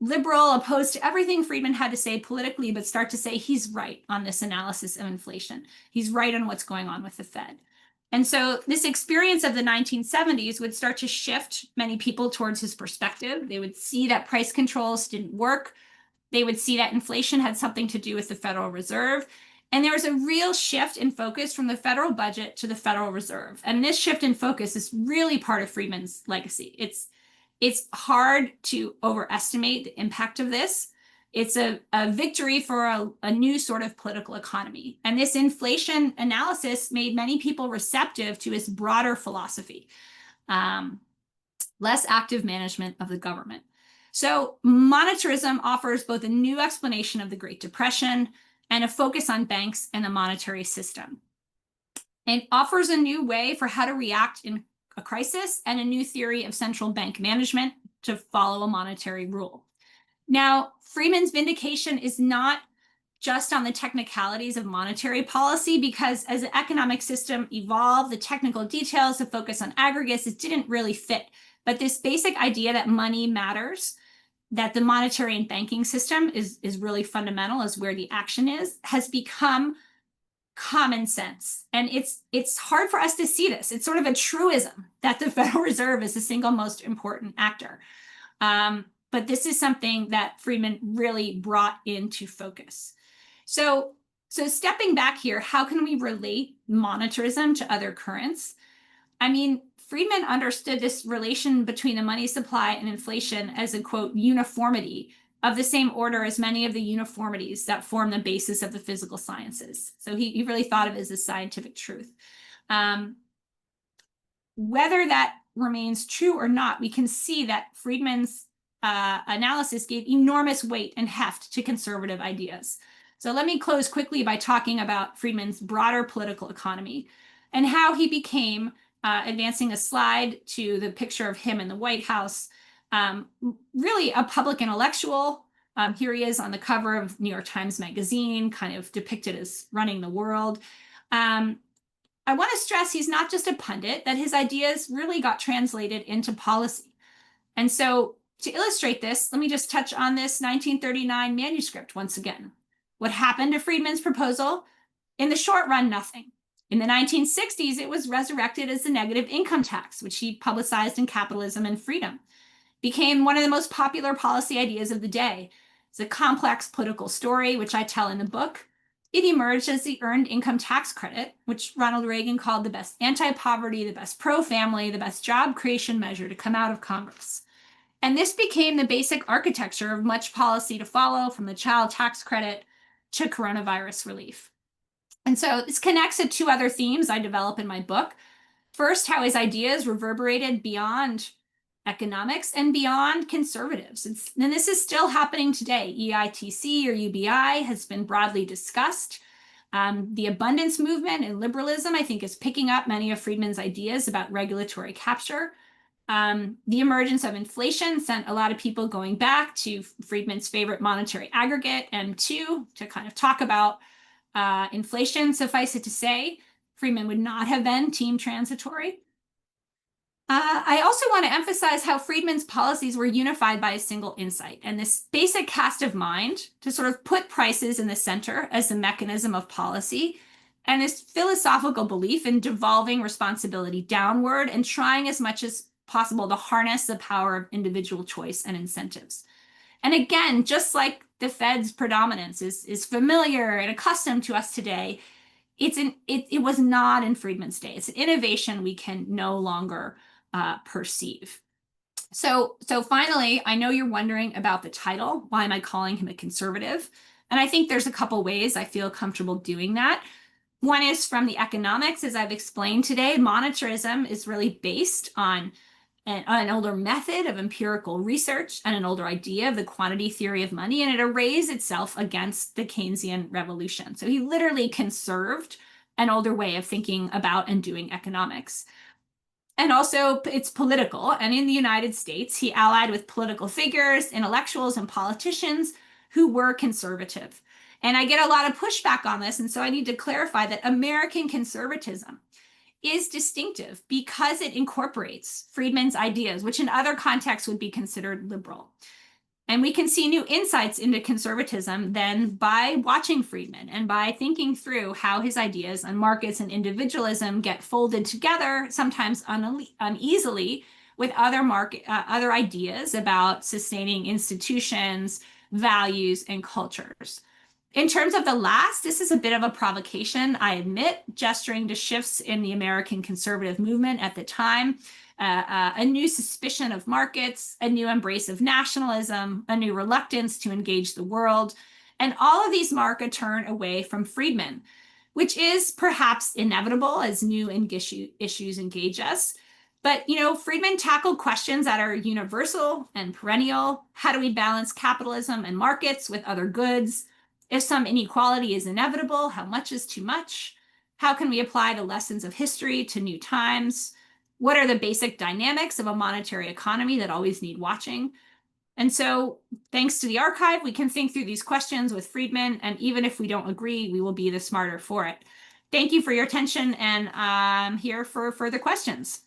liberal, opposed to everything Friedman had to say politically, but start to say he's right on this analysis of inflation. He's right on what's going on with the Fed. And so this experience of the 1970s would start to shift many people towards his perspective. They would see that price controls didn't work. They would see that inflation had something to do with the Federal Reserve. And there was a real shift in focus from the federal budget to the Federal Reserve. And this shift in focus is really part of Friedman's legacy. It's hard to overestimate the impact of this. It's a victory for a new sort of political economy. And this inflation analysis made many people receptive to his broader philosophy, less active management of the government. So monetarism offers both a new explanation of the Great Depression and a focus on banks and the monetary system. It offers a new way for how to react in a crisis and a new theory of central bank management to follow a monetary rule. Now, Friedman's vindication is not just on the technicalities of monetary policy, because as the economic system evolved, the technical details, the focus on aggregates, it didn't really fit. But this basic idea that money matters, that the monetary and banking system is really fundamental, is where the action is, has become common sense. And it's hard for us to see this. It's sort of a truism that the Federal Reserve is the single most important actor. But this is something that Friedman really brought into focus. So stepping back here, how can we relate monetarism to other currents? I mean, Friedman understood this relation between the money supply and inflation as a, quote, uniformity of the same order as many of the uniformities that form the basis of the physical sciences. So he really thought of it as a scientific truth. Whether that remains true or not, we can see that Friedman's analysis gave enormous weight and heft to conservative ideas. So let me close quickly by talking about Friedman's broader political economy and how he became, advancing a slide to the picture of him in the White House, really a public intellectual. Here he is on the cover of New York Times Magazine, kind of depicted as running the world. I want to stress he's not just a pundit, that his ideas really got translated into policy. And so to illustrate this, let me just touch on this 1939 manuscript once again. What happened to Friedman's proposal? In the short run, nothing. In the 1960s, it was resurrected as the negative income tax, which he publicized in Capitalism and Freedom. Became one of the most popular policy ideas of the day. It's a complex political story, which I tell in the book. It emerged as the earned income tax credit, which Ronald Reagan called the best anti-poverty, the best pro-family, the best job creation measure to come out of Congress. And this became the basic architecture of much policy to follow, from the child tax credit to coronavirus relief. And so this connects to two other themes I develop in my book. First, how his ideas reverberated beyond economics and beyond conservatives. And this is still happening today. EITC or UBI has been broadly discussed. The abundance movement and liberalism, I think, is picking up many of Friedman's ideas about regulatory capture. The emergence of inflation sent a lot of people going back to Friedman's favorite monetary aggregate, M2, to kind of talk about inflation. Suffice it to say, Friedman would not have been team transitory. I also want to emphasize how Friedman's policies were unified by a single insight, and this basic cast of mind to sort of put prices in the center as the mechanism of policy, and this philosophical belief in devolving responsibility downward and trying as much as possible to harness the power of individual choice and incentives. And again, just like the Fed's predominance is familiar and accustomed to us today, it was not in Friedman's day. It's an innovation we can no longer perceive. So finally, I know you're wondering about the title. Why am I calling him a conservative? And I think there's a couple ways I feel comfortable doing that. One is from the economics, as I've explained today. Monetarism is really based on an older method of empirical research and an older idea of the quantity theory of money, and it arrays itself against the Keynesian revolution. So he literally conserved an older way of thinking about and doing economics. And also it's political. And in the United States, he allied with political figures, intellectuals, and politicians who were conservative. And I get a lot of pushback on this. And so I need to clarify that American conservatism is distinctive because it incorporates Friedman's ideas, which in other contexts would be considered liberal. And we can see new insights into conservatism then by watching Friedman and by thinking through how his ideas on markets and individualism get folded together, sometimes uneasily, with other ideas about sustaining institutions, values, and cultures. In terms of the last, this is a bit of a provocation, I admit, gesturing to shifts in the American conservative movement at the time, a new suspicion of markets, a new embrace of nationalism, a new reluctance to engage the world. And all of these mark a turn away from Friedman, which is perhaps inevitable as new issues engage us. But, Friedman tackled questions that are universal and perennial. How do we balance capitalism and markets with other goods? If some inequality is inevitable, how much is too much? How can we apply the lessons of history to new times? What are the basic dynamics of a monetary economy that always need watching? And so, thanks to the archive, we can think through these questions with Friedman, and even if we don't agree, we will be the smarter for it. Thank you for your attention, and I'm here for further questions.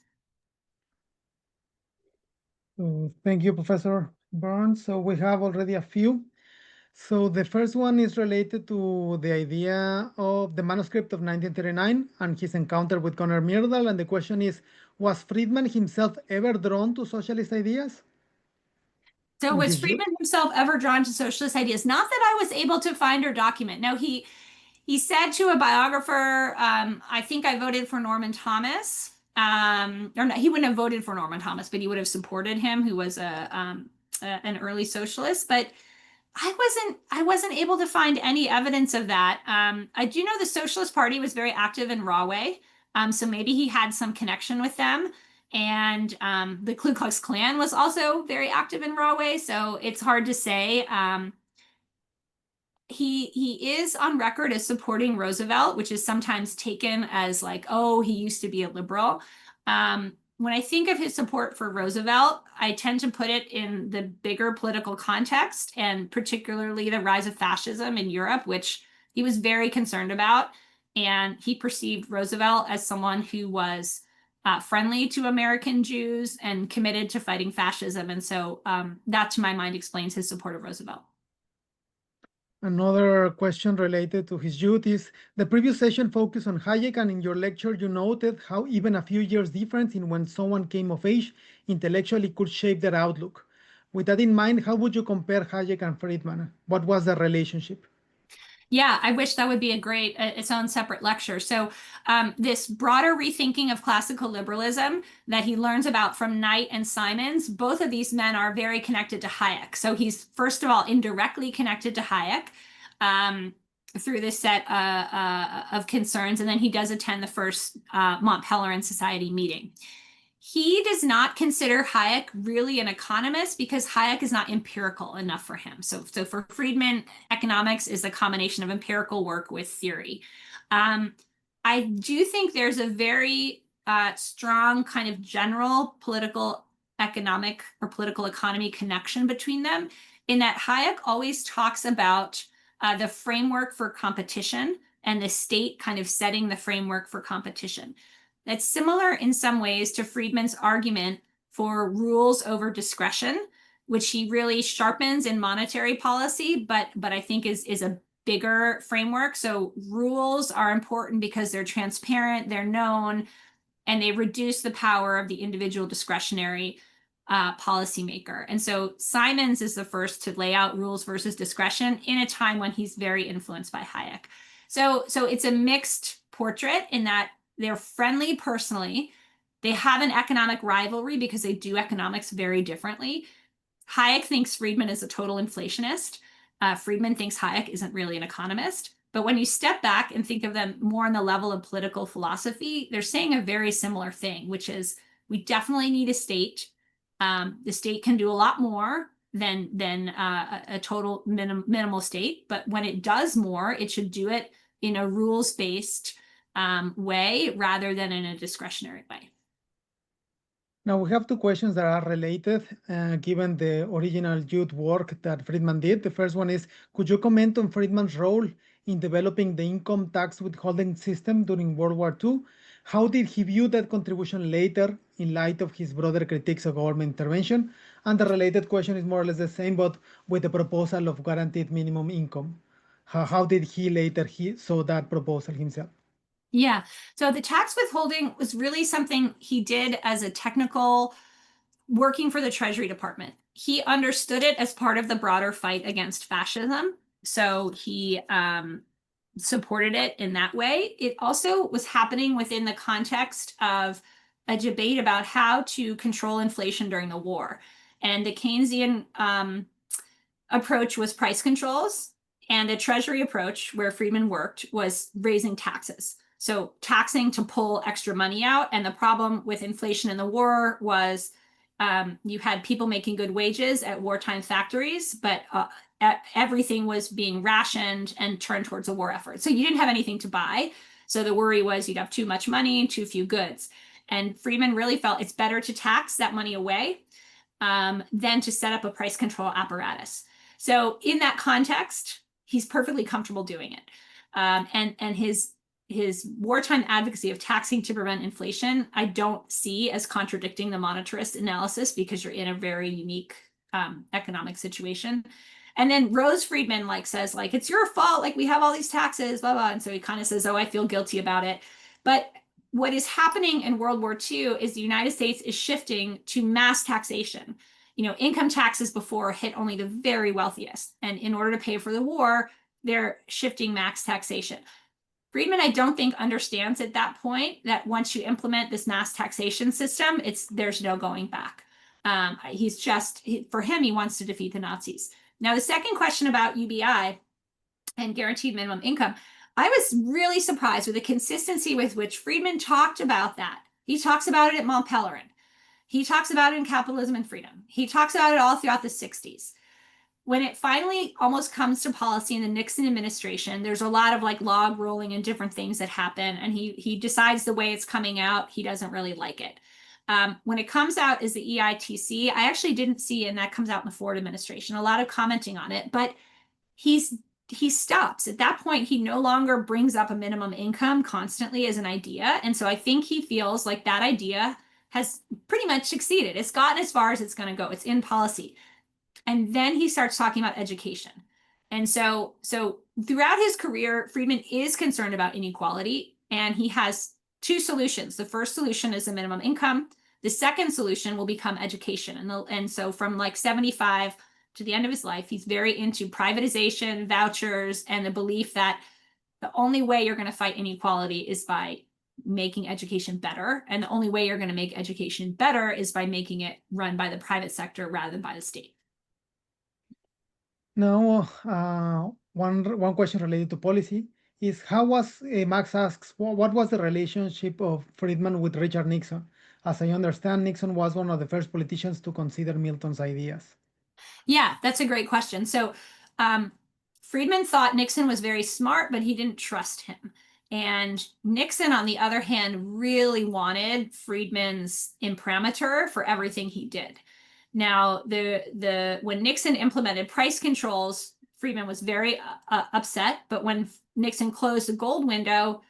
Thank you, Professor Burns. So we have already a few. So the first one is related to the idea of the manuscript of 1939 and his encounter with Connor Myrdal. And the question is, was Friedman himself ever drawn to socialist ideas? So was Friedman himself ever drawn to socialist ideas? Not that I was able to find or document. No, he said to a biographer, I think I voted for Norman Thomas. Or no, he wouldn't have voted for Norman Thomas, but he would have supported him, who was an early socialist. But I wasn't able to find any evidence of that. I do know the Socialist Party was very active in Rahway, so maybe he had some connection with them. And the Ku Klux Klan was also very active in Rahway, so it's hard to say. He is on record as supporting Roosevelt, which is sometimes taken as like, oh, he used to be a liberal. When I think of his support for Roosevelt, I tend to put it in the bigger political context, and particularly the rise of fascism in Europe, which he was very concerned about. And he perceived Roosevelt as someone who was friendly to American Jews and committed to fighting fascism. And so that, to my mind, explains his support of Roosevelt. Another question related to his youth is, the previous session focused on Hayek, and in your lecture you noted how even a few years difference in when someone came of age intellectually could shape their outlook. With that in mind, how would you compare Hayek and Friedman? What was the relationship? Yeah, I wish that would be a great, its own separate lecture. So this broader rethinking of classical liberalism that he learns about from Knight and Simons, both of these men are very connected to Hayek. So he's, first of all, indirectly connected to Hayek through this set of concerns. And then he does attend the first Mont Pelerin Society meeting. He does not consider Hayek really an economist because Hayek is not empirical enough for him. So for Friedman, economics is a combination of empirical work with theory. I do think there's a very strong kind of general political economic or political economy connection between them, in that Hayek always talks about the framework for competition and the state kind of setting the framework for competition. That's similar in some ways to Friedman's argument for rules over discretion, which he really sharpens in monetary policy, but I think is a bigger framework. So rules are important because they're transparent, they're known, and they reduce the power of the individual discretionary policymaker. And so Simons is the first to lay out rules versus discretion in a time when he's very influenced by Hayek. So it's a mixed portrait in that they're friendly personally. They have an economic rivalry because they do economics very differently. Hayek thinks Friedman is a total inflationist. Friedman thinks Hayek isn't really an economist. But when you step back and think of them more on the level of political philosophy, they're saying a very similar thing, which is we definitely need a state. The state can do a lot more than a total minimal state. But when it does more, it should do it in a rules-based way rather than in a discretionary way. Now we have two questions that are related, given the original youth work that Friedman did. The first one is, could you comment on Friedman's role in developing the income tax withholding system during World War II? How did he view that contribution later in light of his broader critiques of government intervention? And the related question is more or less the same, but with the proposal of guaranteed minimum income. How did he later he saw that proposal himself? Yeah. So the tax withholding was really something he did as a technical working for the Treasury Department. He understood it as part of the broader fight against fascism. So he supported it in that way. It also was happening within the context of a debate about how to control inflation during the war. And the Keynesian approach was price controls, and the Treasury approach, where Friedman worked, was raising taxes. So taxing to pull extra money out. And the problem with inflation in the war was you had people making good wages at wartime factories, but everything was being rationed and turned towards a war effort. So you didn't have anything to buy. So the worry was you'd have too much money, too few goods. And Friedman really felt it's better to tax that money away than to set up a price control apparatus. So in that context, he's perfectly comfortable doing it. And his wartime advocacy of taxing to prevent inflation, I don't see as contradicting the monetarist analysis, because you're in a very unique economic situation. And then Rose Friedman says it's your fault, we have all these taxes, blah blah. And so he kind of says, oh, I feel guilty about it. But what is happening in World War II is the United States is shifting to mass taxation. Income taxes before hit only the very wealthiest, and in order to pay for the war, they're shifting mass taxation. Friedman, I don't think, understands at that point that once you implement this mass taxation system, there's no going back. For him, he wants to defeat the Nazis. Now, the second question about UBI and guaranteed minimum income, I was really surprised with the consistency with which Friedman talked about that. He talks about it at Mont Pelerin. He talks about it in Capitalism and Freedom. He talks about it all throughout the 60s. When it finally almost comes to policy in the Nixon administration, there's a lot of log rolling and different things that happen. And he decides the way it's coming out, he doesn't really like it. When it comes out as the EITC, I actually didn't see, and that comes out in the Ford administration, a lot of commenting on it, but he stops. At that point, he no longer brings up a minimum income constantly as an idea. And so I think he feels like that idea has pretty much succeeded. It's gotten as far as it's going to go. It's in policy. And then he starts talking about education. And so throughout his career, Friedman is concerned about inequality, and he has two solutions. The first solution is the minimum income. The second solution will become education. And so from 75 to the end of his life, he's very into privatization, vouchers, and the belief that the only way you're going to fight inequality is by making education better. And the only way you're going to make education better is by making it run by the private sector rather than by the state. Now, one question related to policy is Max asks, what was the relationship of Friedman with Richard Nixon? As I understand, Nixon was one of the first politicians to consider Milton's ideas. Yeah, that's a great question. So Friedman thought Nixon was very smart, but he didn't trust him. And Nixon, on the other hand, really wanted Friedman's imprimatur for everything he did. Now, when Nixon implemented price controls, Friedman was very upset. But when Nixon closed the gold window,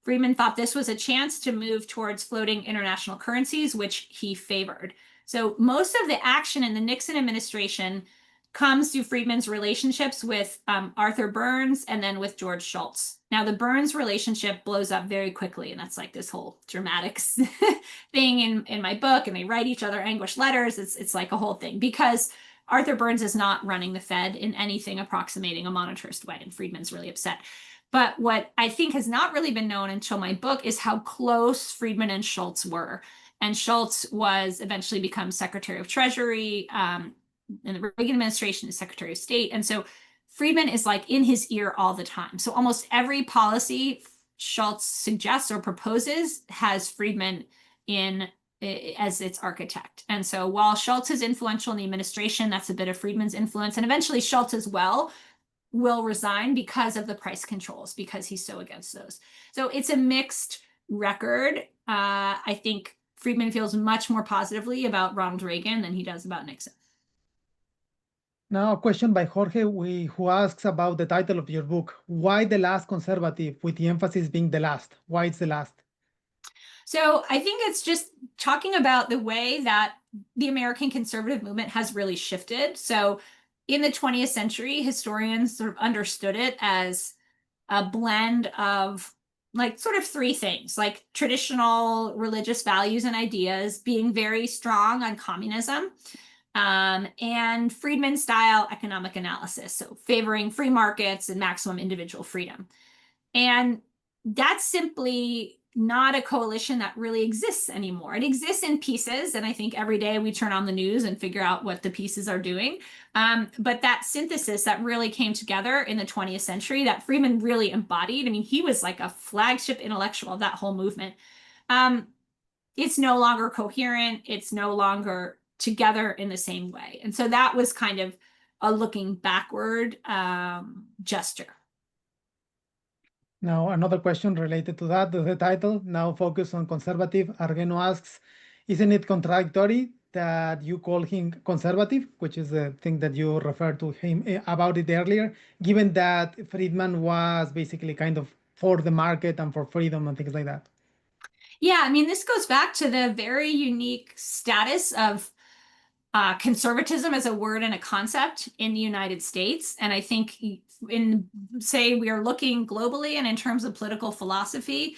Friedman thought this was a chance to move towards floating international currencies, which he favored. So most of the action in the Nixon administration comes through Friedman's relationships with Arthur Burns and then with George Shultz. Now, the Burns relationship blows up very quickly, and that's this whole dramatic thing in my book, and they write each other anguished letters. It's like a whole thing, because Arthur Burns is not running the Fed in anything approximating a monetarist way, and Friedman's really upset. But what I think has not really been known until my book is how close Friedman and Shultz were. And Shultz was eventually become Secretary of Treasury in the Reagan administration, as Secretary of State. And so Friedman is in his ear all the time. So almost every policy Shultz suggests or proposes has Friedman as its architect. And so while Shultz is influential in the administration, that's a bit of Friedman's influence. And eventually Shultz as well will resign because of the price controls, because he's so against those. So it's a mixed record. I think Friedman feels much more positively about Ronald Reagan than he does about Nixon. Now, a question by Jorge, who asks about the title of your book. Why The Last Conservative, with the emphasis being the last? Why it's the last? So I think it's just talking about the way that the American conservative movement has really shifted. So in the 20th century, historians sort of understood it as a blend of like sort of three things, like traditional religious values and ideas being very strong on communism, and Friedman style economic analysis, so favoring free markets and maximum individual freedom. And that's simply not a coalition that really exists anymore. It exists in pieces, and I think every day we turn on the news and figure out what the pieces are doing. But that synthesis that really came together in the 20th century, that Friedman really embodied, I mean, he was like a flagship intellectual of that whole movement. It's no longer coherent. It's no longer together in the same way. And so that was kind of a looking backward gesture. Now, another question related to that, the title, now focus on conservative. Argeno asks, isn't it contradictory that you call him conservative, which is the thing that you referred to him about it earlier, given that Friedman was basically kind of for the market and for freedom and things like that? Yeah, I mean, this goes back to the very unique status of conservatism as a word and a concept in the United States. And I think in, say, we are looking globally and in terms of political philosophy,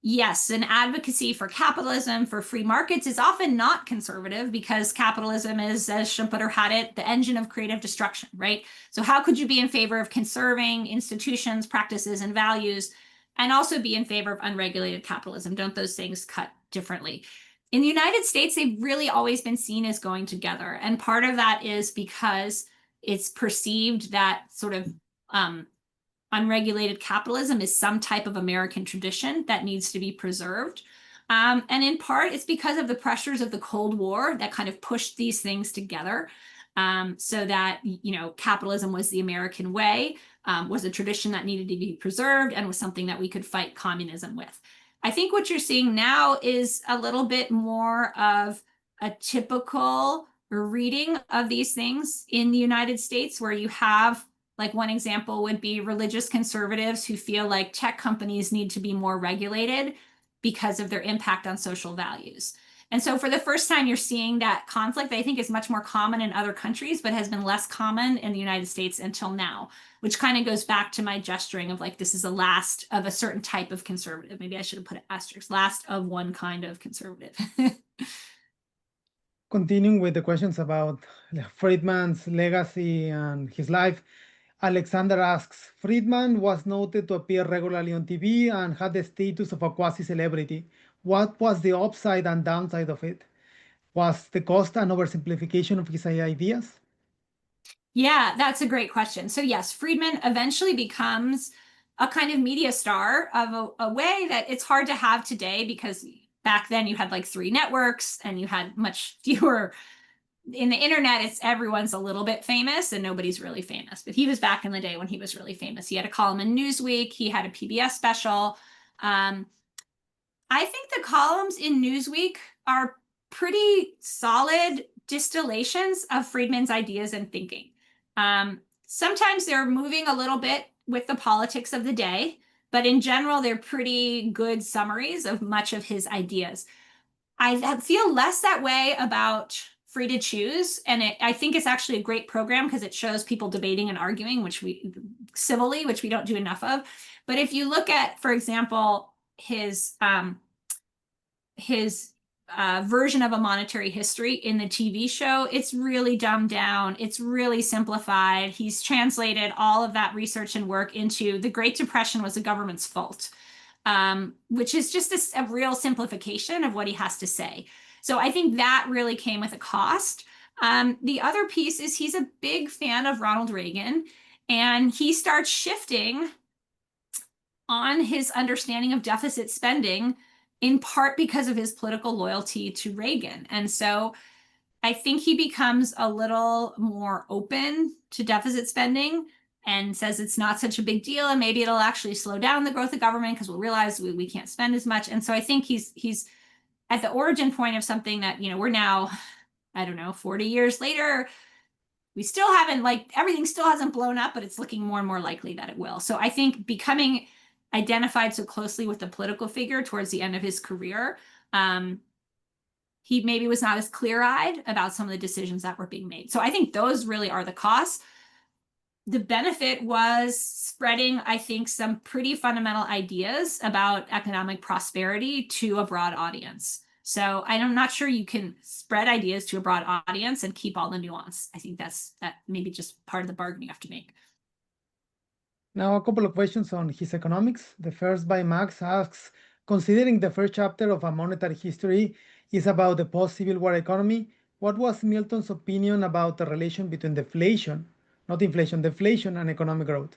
yes, an advocacy for capitalism, for free markets is often not conservative because capitalism is, as Schumpeter had it, the engine of creative destruction, right? So how could you be in favor of conserving institutions, practices, and values, and also be in favor of unregulated capitalism? Don't those things cut differently? In the United States, they've really always been seen as going together. And part of that is because it's perceived that sort of unregulated capitalism is some type of American tradition that needs to be preserved. And in part, it's because of the pressures of the Cold War that kind of pushed these things together, so that, you know, capitalism was the American way, was a tradition that needed to be preserved, and was something that we could fight communism with. I think what you're seeing now is a little bit more of a typical reading of these things in the United States, where you have, like, one example would be religious conservatives who feel like tech companies need to be more regulated because of their impact on social values. And so for the first time, you're seeing that conflict that I think is much more common in other countries, but has been less common in the United States until now, which kind of goes back to my gesturing of like, this is the last of a certain type of conservative. Maybe I should have put an asterisk, last of one kind of conservative. Continuing with the questions about Friedman's legacy and his life, Alexander asks, Friedman was noted to appear regularly on TV and had the status of a quasi-celebrity. What was the upside and downside of it? Was the cost an oversimplification of his ideas? Yeah, that's a great question. So yes, Friedman eventually becomes a kind of media star of a way that it's hard to have today, because back then you had like 3 networks and you had much fewer. In the internet, it's everyone's a little bit famous and nobody's really famous. But he was back in the day when he was really famous. He had a column in Newsweek. He had a PBS special. I think the columns in Newsweek are pretty solid distillations of Friedman's ideas and thinking. Sometimes they're moving a little bit with the politics of the day, but in general, they're pretty good summaries of much of his ideas. I feel less that way about Free to Choose, and I think it's actually a great program because it shows people debating and arguing, which we civilly, which we don't do enough of. But if you look at, for example, his version of a monetary history in the TV show, it's really dumbed down. It's really simplified. He's translated all of that research and work into the Great Depression was the government's fault, which is just a real simplification of what he has to say. So I think that really came with a cost. The other piece is he's a big fan of Ronald Reagan, and he starts shifting on his understanding of deficit spending, in part because of his political loyalty to Reagan. And so I think he becomes a little more open to deficit spending and says it's not such a big deal, and maybe it'll actually slow down the growth of government because we'll realize we can't spend as much. And so I think he's at the origin point of something that, you know, we're now, I don't know, 40 years later, we still haven't, like, everything still hasn't blown up, but it's looking more and more likely that it will. So I think becoming identified so closely with the political figure towards the end of his career, he maybe was not as clear-eyed about some of the decisions that were being made. So I think those really are the costs. The benefit was spreading, I think, some pretty fundamental ideas about economic prosperity to a broad audience. So I'm not sure you can spread ideas to a broad audience and keep all the nuance. I think that maybe just part of the bargain you have to make. Now, a couple of questions on his economics. The first by Max asks, considering the first chapter of A Monetary History is about the post-Civil War economy, what was Milton's opinion about the relation between deflation, not inflation, deflation and economic growth?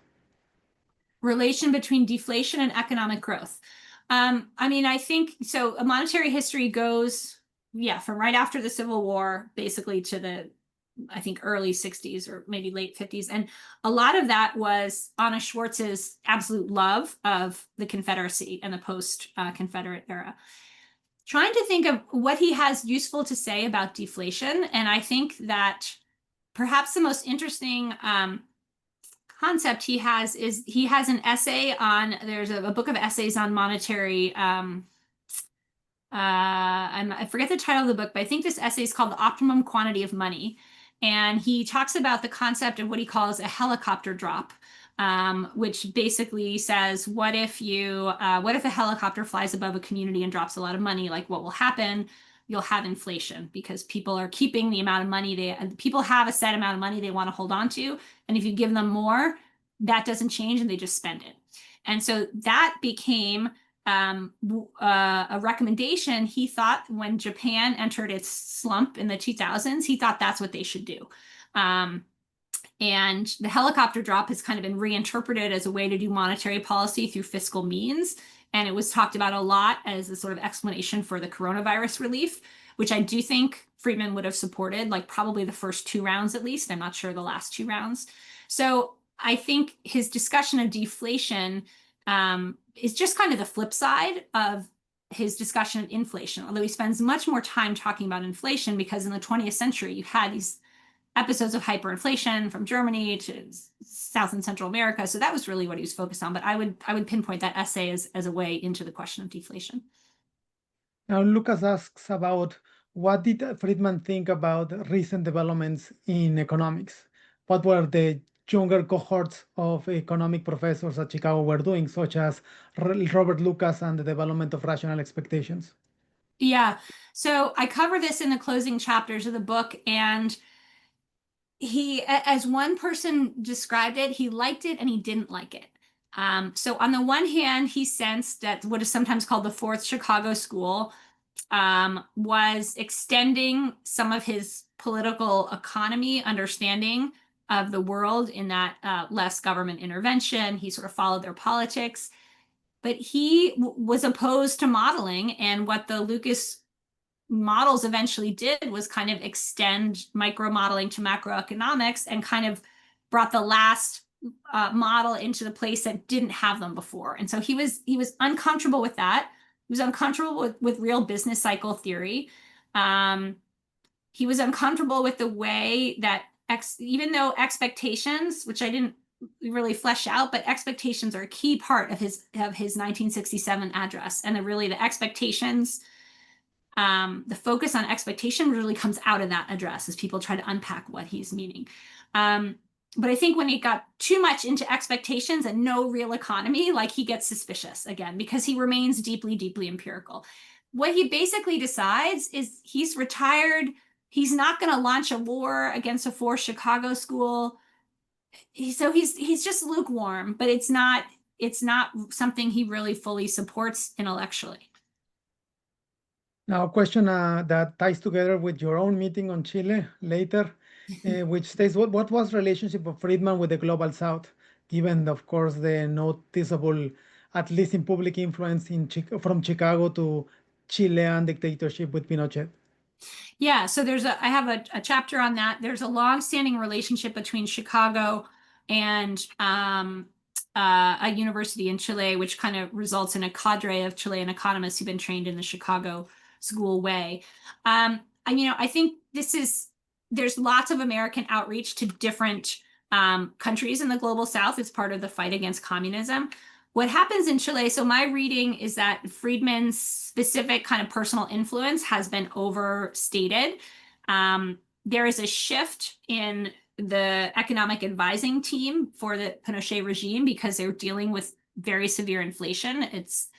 Relation between deflation and economic growth. I mean, I think so. A monetary history goes, from right after the Civil War, basically to the, I think, early 60s or maybe late 50s. And a lot of that was Anna Schwartz's absolute love of the Confederacy and the post-Confederate era. Trying to think of what he has useful to say about deflation. And I think that perhaps the most interesting concept he has is he has an essay on, there's a book of essays on monetary, I forget the title of the book, but I think this essay is called The Optimum Quantity of Money. And he talks about the concept of what he calls a helicopter drop, which basically says, what if a helicopter flies above a community and drops a lot of money? Like, what will happen? You'll have inflation because people are keeping the amount of money people have a set amount of money they want to hold on to. And if you give them more, that doesn't change and they just spend it. And so that became a recommendation. He thought when Japan entered its slump in the 2000s, he thought that's what they should do. And the helicopter drop has kind of been reinterpreted as a way to do monetary policy through fiscal means. And it was talked about a lot as a sort of explanation for the coronavirus relief, which I do think Friedman would have supported, like probably the first 2 rounds at least. I'm not sure the last 2 rounds. So I think his discussion of deflation is just kind of the flip side of his discussion of inflation, although he spends much more time talking about inflation because in the 20th century, you had these episodes of hyperinflation from Germany to South and Central America. So that was really what he was focused on. But I would pinpoint that essay as a way into the question of deflation. Now, Lucas asks about what did Friedman think about recent developments in economics? What were the younger cohorts of economic professors at Chicago were doing, such as Robert Lucas and the development of rational expectations? Yeah, so I cover this in the closing chapters of the book, and he, as one person described it, he liked it and he didn't like it. So on the one hand, he sensed that what is sometimes called the Fourth Chicago School was extending some of his political economy understanding of the world in that less government intervention. He sort of followed their politics, but he was opposed to modeling. And what the Lucas models eventually did was kind of extend micro modeling to macroeconomics and kind of brought the last model into the place that didn't have them before. And so he was uncomfortable with that. He was uncomfortable with real business cycle theory. He was uncomfortable with the way that even though expectations, which I didn't really flesh out, but expectations are a key part of his 1967 address. And the expectations, the focus on expectation really comes out of that address as people try to unpack what he's meaning. But I think when he got too much into expectations and no real economy, like he gets suspicious again, because he remains deeply, deeply empirical. What he basically decides is he's retired. He's not going to launch a war against a Fourth Chicago School. So he's just lukewarm, but it's not something he really fully supports intellectually. Now, a question that ties together with your own meeting on Chile later, which states, what was the relationship of Friedman with the Global South, given, of course, the noticeable, at least in public influence from Chicago to Chilean dictatorship with Pinochet? Yeah, so I have a chapter on that. There's a long-standing relationship between Chicago and a university in Chile, which kind of results in a cadre of Chilean economists who've been trained in the Chicago school way. I think there's lots of American outreach to different countries in the global South as part of the fight against communism. what happens in Chile, so my reading is that Friedman's specific kind of personal influence has been overstated. There is a shift in the economic advising team for the Pinochet regime because they're dealing with very severe inflation. It's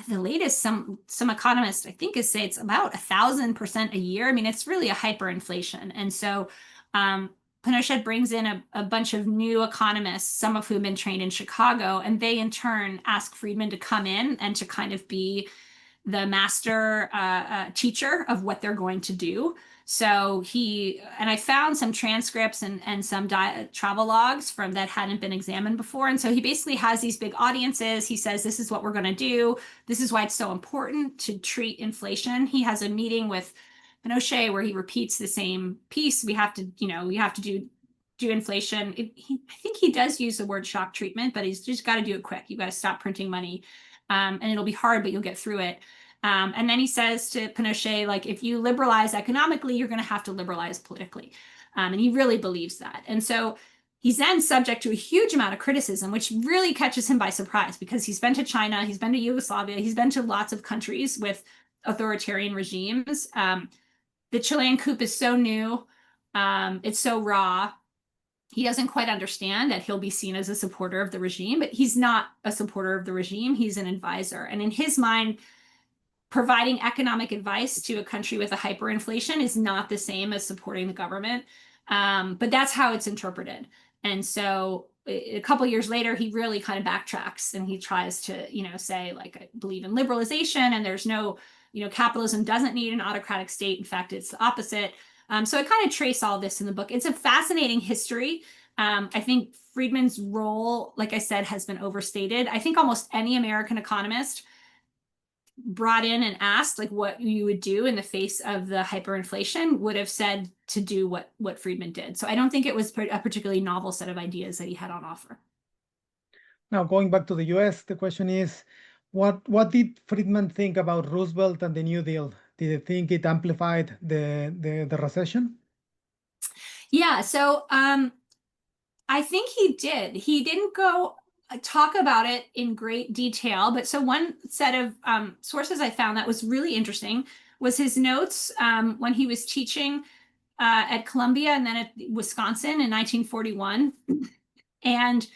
the latest, some economists I think is say it's about 1,000% a year. I mean, it's really a hyperinflation. And so Pinochet brings in a bunch of new economists, some of whom have been trained in Chicago, and they in turn ask Friedman to come in and to kind of be the master teacher of what they're going to do. So and I found some transcripts and some travel logs from that hadn't been examined before. And so he basically has these big audiences. He says, this is what we're going to do. This is why it's so important to treat inflation. He has a meeting with Pinochet where he repeats the same piece. We have to do inflation. I think he does use the word shock treatment, but he's just got to do it quick. You got to stop printing money. And it'll be hard, but you'll get through it. And then he says to Pinochet, like, if you liberalize economically, you're going to have to liberalize politically. And he really believes that. And so he's then subject to a huge amount of criticism, which really catches him by surprise because he's been to China, he's been to Yugoslavia, he's been to lots of countries with authoritarian regimes. The Chilean coup is so new, it's so raw. He doesn't quite understand that he'll be seen as a supporter of the regime, but he's not a supporter of the regime. He's an advisor. And in his mind, providing economic advice to a country with a hyperinflation is not the same as supporting the government. But that's how it's interpreted. And so a couple of years later, he really kind of backtracks and he tries to, say, like, I believe in liberalization and there's no, capitalism doesn't need an autocratic state. In fact, it's the opposite. So I kind of trace all this in the book. It's a fascinating history. I think Friedman's role, like I said, has been overstated. I think almost any American economist brought in and asked like what you would do in the face of the hyperinflation would have said to do what Friedman did. So I don't think it was a particularly novel set of ideas that he had on offer. Now, going back to the US, the question is, what did Friedman think about Roosevelt and the New Deal? Did he think it amplified the recession? Yeah, so I think he did. He didn't go talk about it in great detail, but so one set of sources I found that was really interesting was his notes when he was teaching at Columbia and then at Wisconsin in 1941. And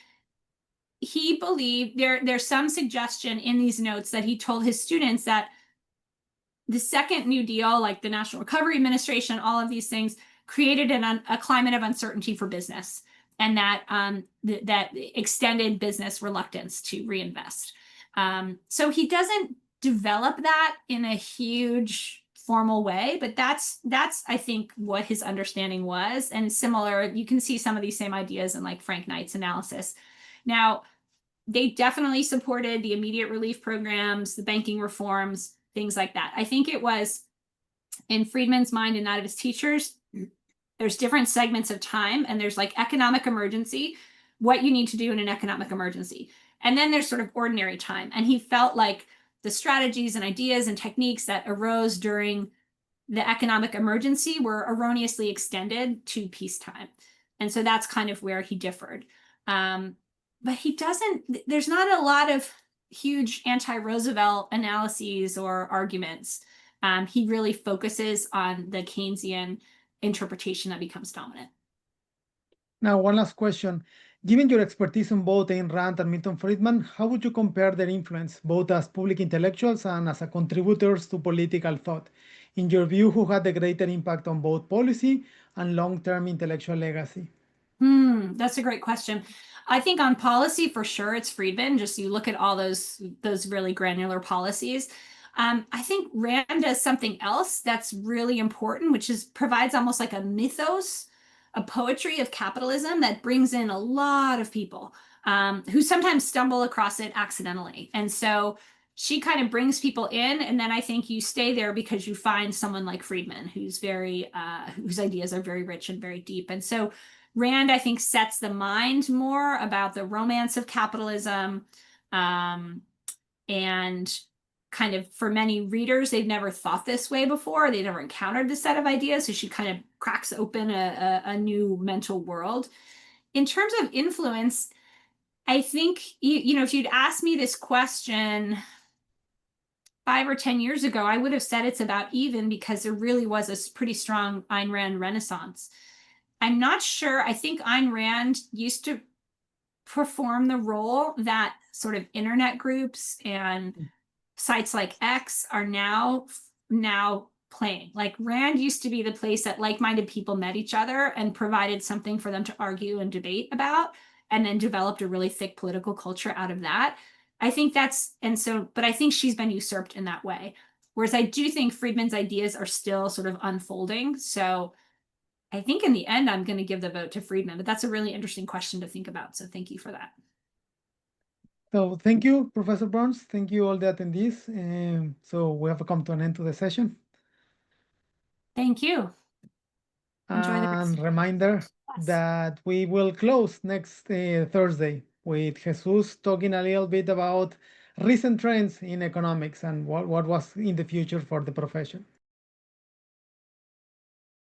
he believed there's some suggestion in these notes that he told his students that the second New Deal, like the National Recovery Administration, all of these things created a climate of uncertainty for business, and that that extended business reluctance to reinvest. So he doesn't develop that in a huge formal way, but that's I think what his understanding was. And similar, you can see some of these same ideas in like Frank Knight's analysis. Now, they definitely supported the immediate relief programs, the banking reforms, things like that. I think it was in Friedman's mind and that of his teachers, there's different segments of time, and there's like economic emergency, what you need to do in an economic emergency. And then there's sort of ordinary time. And he felt like the strategies and ideas and techniques that arose during the economic emergency were erroneously extended to peacetime. And so that's kind of where he differed. But there's not a lot of huge anti-Roosevelt analyses or arguments. He really focuses on the Keynesian interpretation that becomes dominant. Now, one last question. Given your expertise on both Ayn Rand and Milton Friedman, how would you compare their influence, both as public intellectuals and as contributors to political thought? In your view, who had the greater impact on both policy and long-term intellectual legacy? That's a great question. I think on policy, for sure, it's Friedman. Just you look at all those really granular policies. I think Rand does something else that's really important, which provides almost like a mythos, a poetry of capitalism that brings in a lot of people who sometimes stumble across it accidentally. And so she kind of brings people in, and then I think you stay there because you find someone like Friedman, whose ideas are very rich and very deep. And so Rand, I think, sets the mind more about the romance of capitalism, and kind of for many readers, they've never thought this way before. They never encountered this set of ideas. So she kind of cracks open a new mental world. In terms of influence, I think, if you'd asked me this question 5 or 10 years ago, I would have said it's about even because there really was a pretty strong Ayn Rand renaissance. I'm not sure. I think Ayn Rand used to perform the role that sort of internet groups and sites like X are now playing. Like Rand used to be the place that like-minded people met each other and provided something for them to argue and debate about, and then developed a really thick political culture out of that. I think but I think she's been usurped in that way. Whereas I do think Friedman's ideas are still sort of unfolding. So I think in the end, I'm going to give the vote to Friedman, but that's a really interesting question to think about. So thank you for that. So thank you, Professor Burns. Thank you all the attendees. So we have come to an end to the session. Thank you. Enjoy the rest. And reminder that we will close next Thursday with Jesus talking a little bit about recent trends in economics and what was in the future for the profession.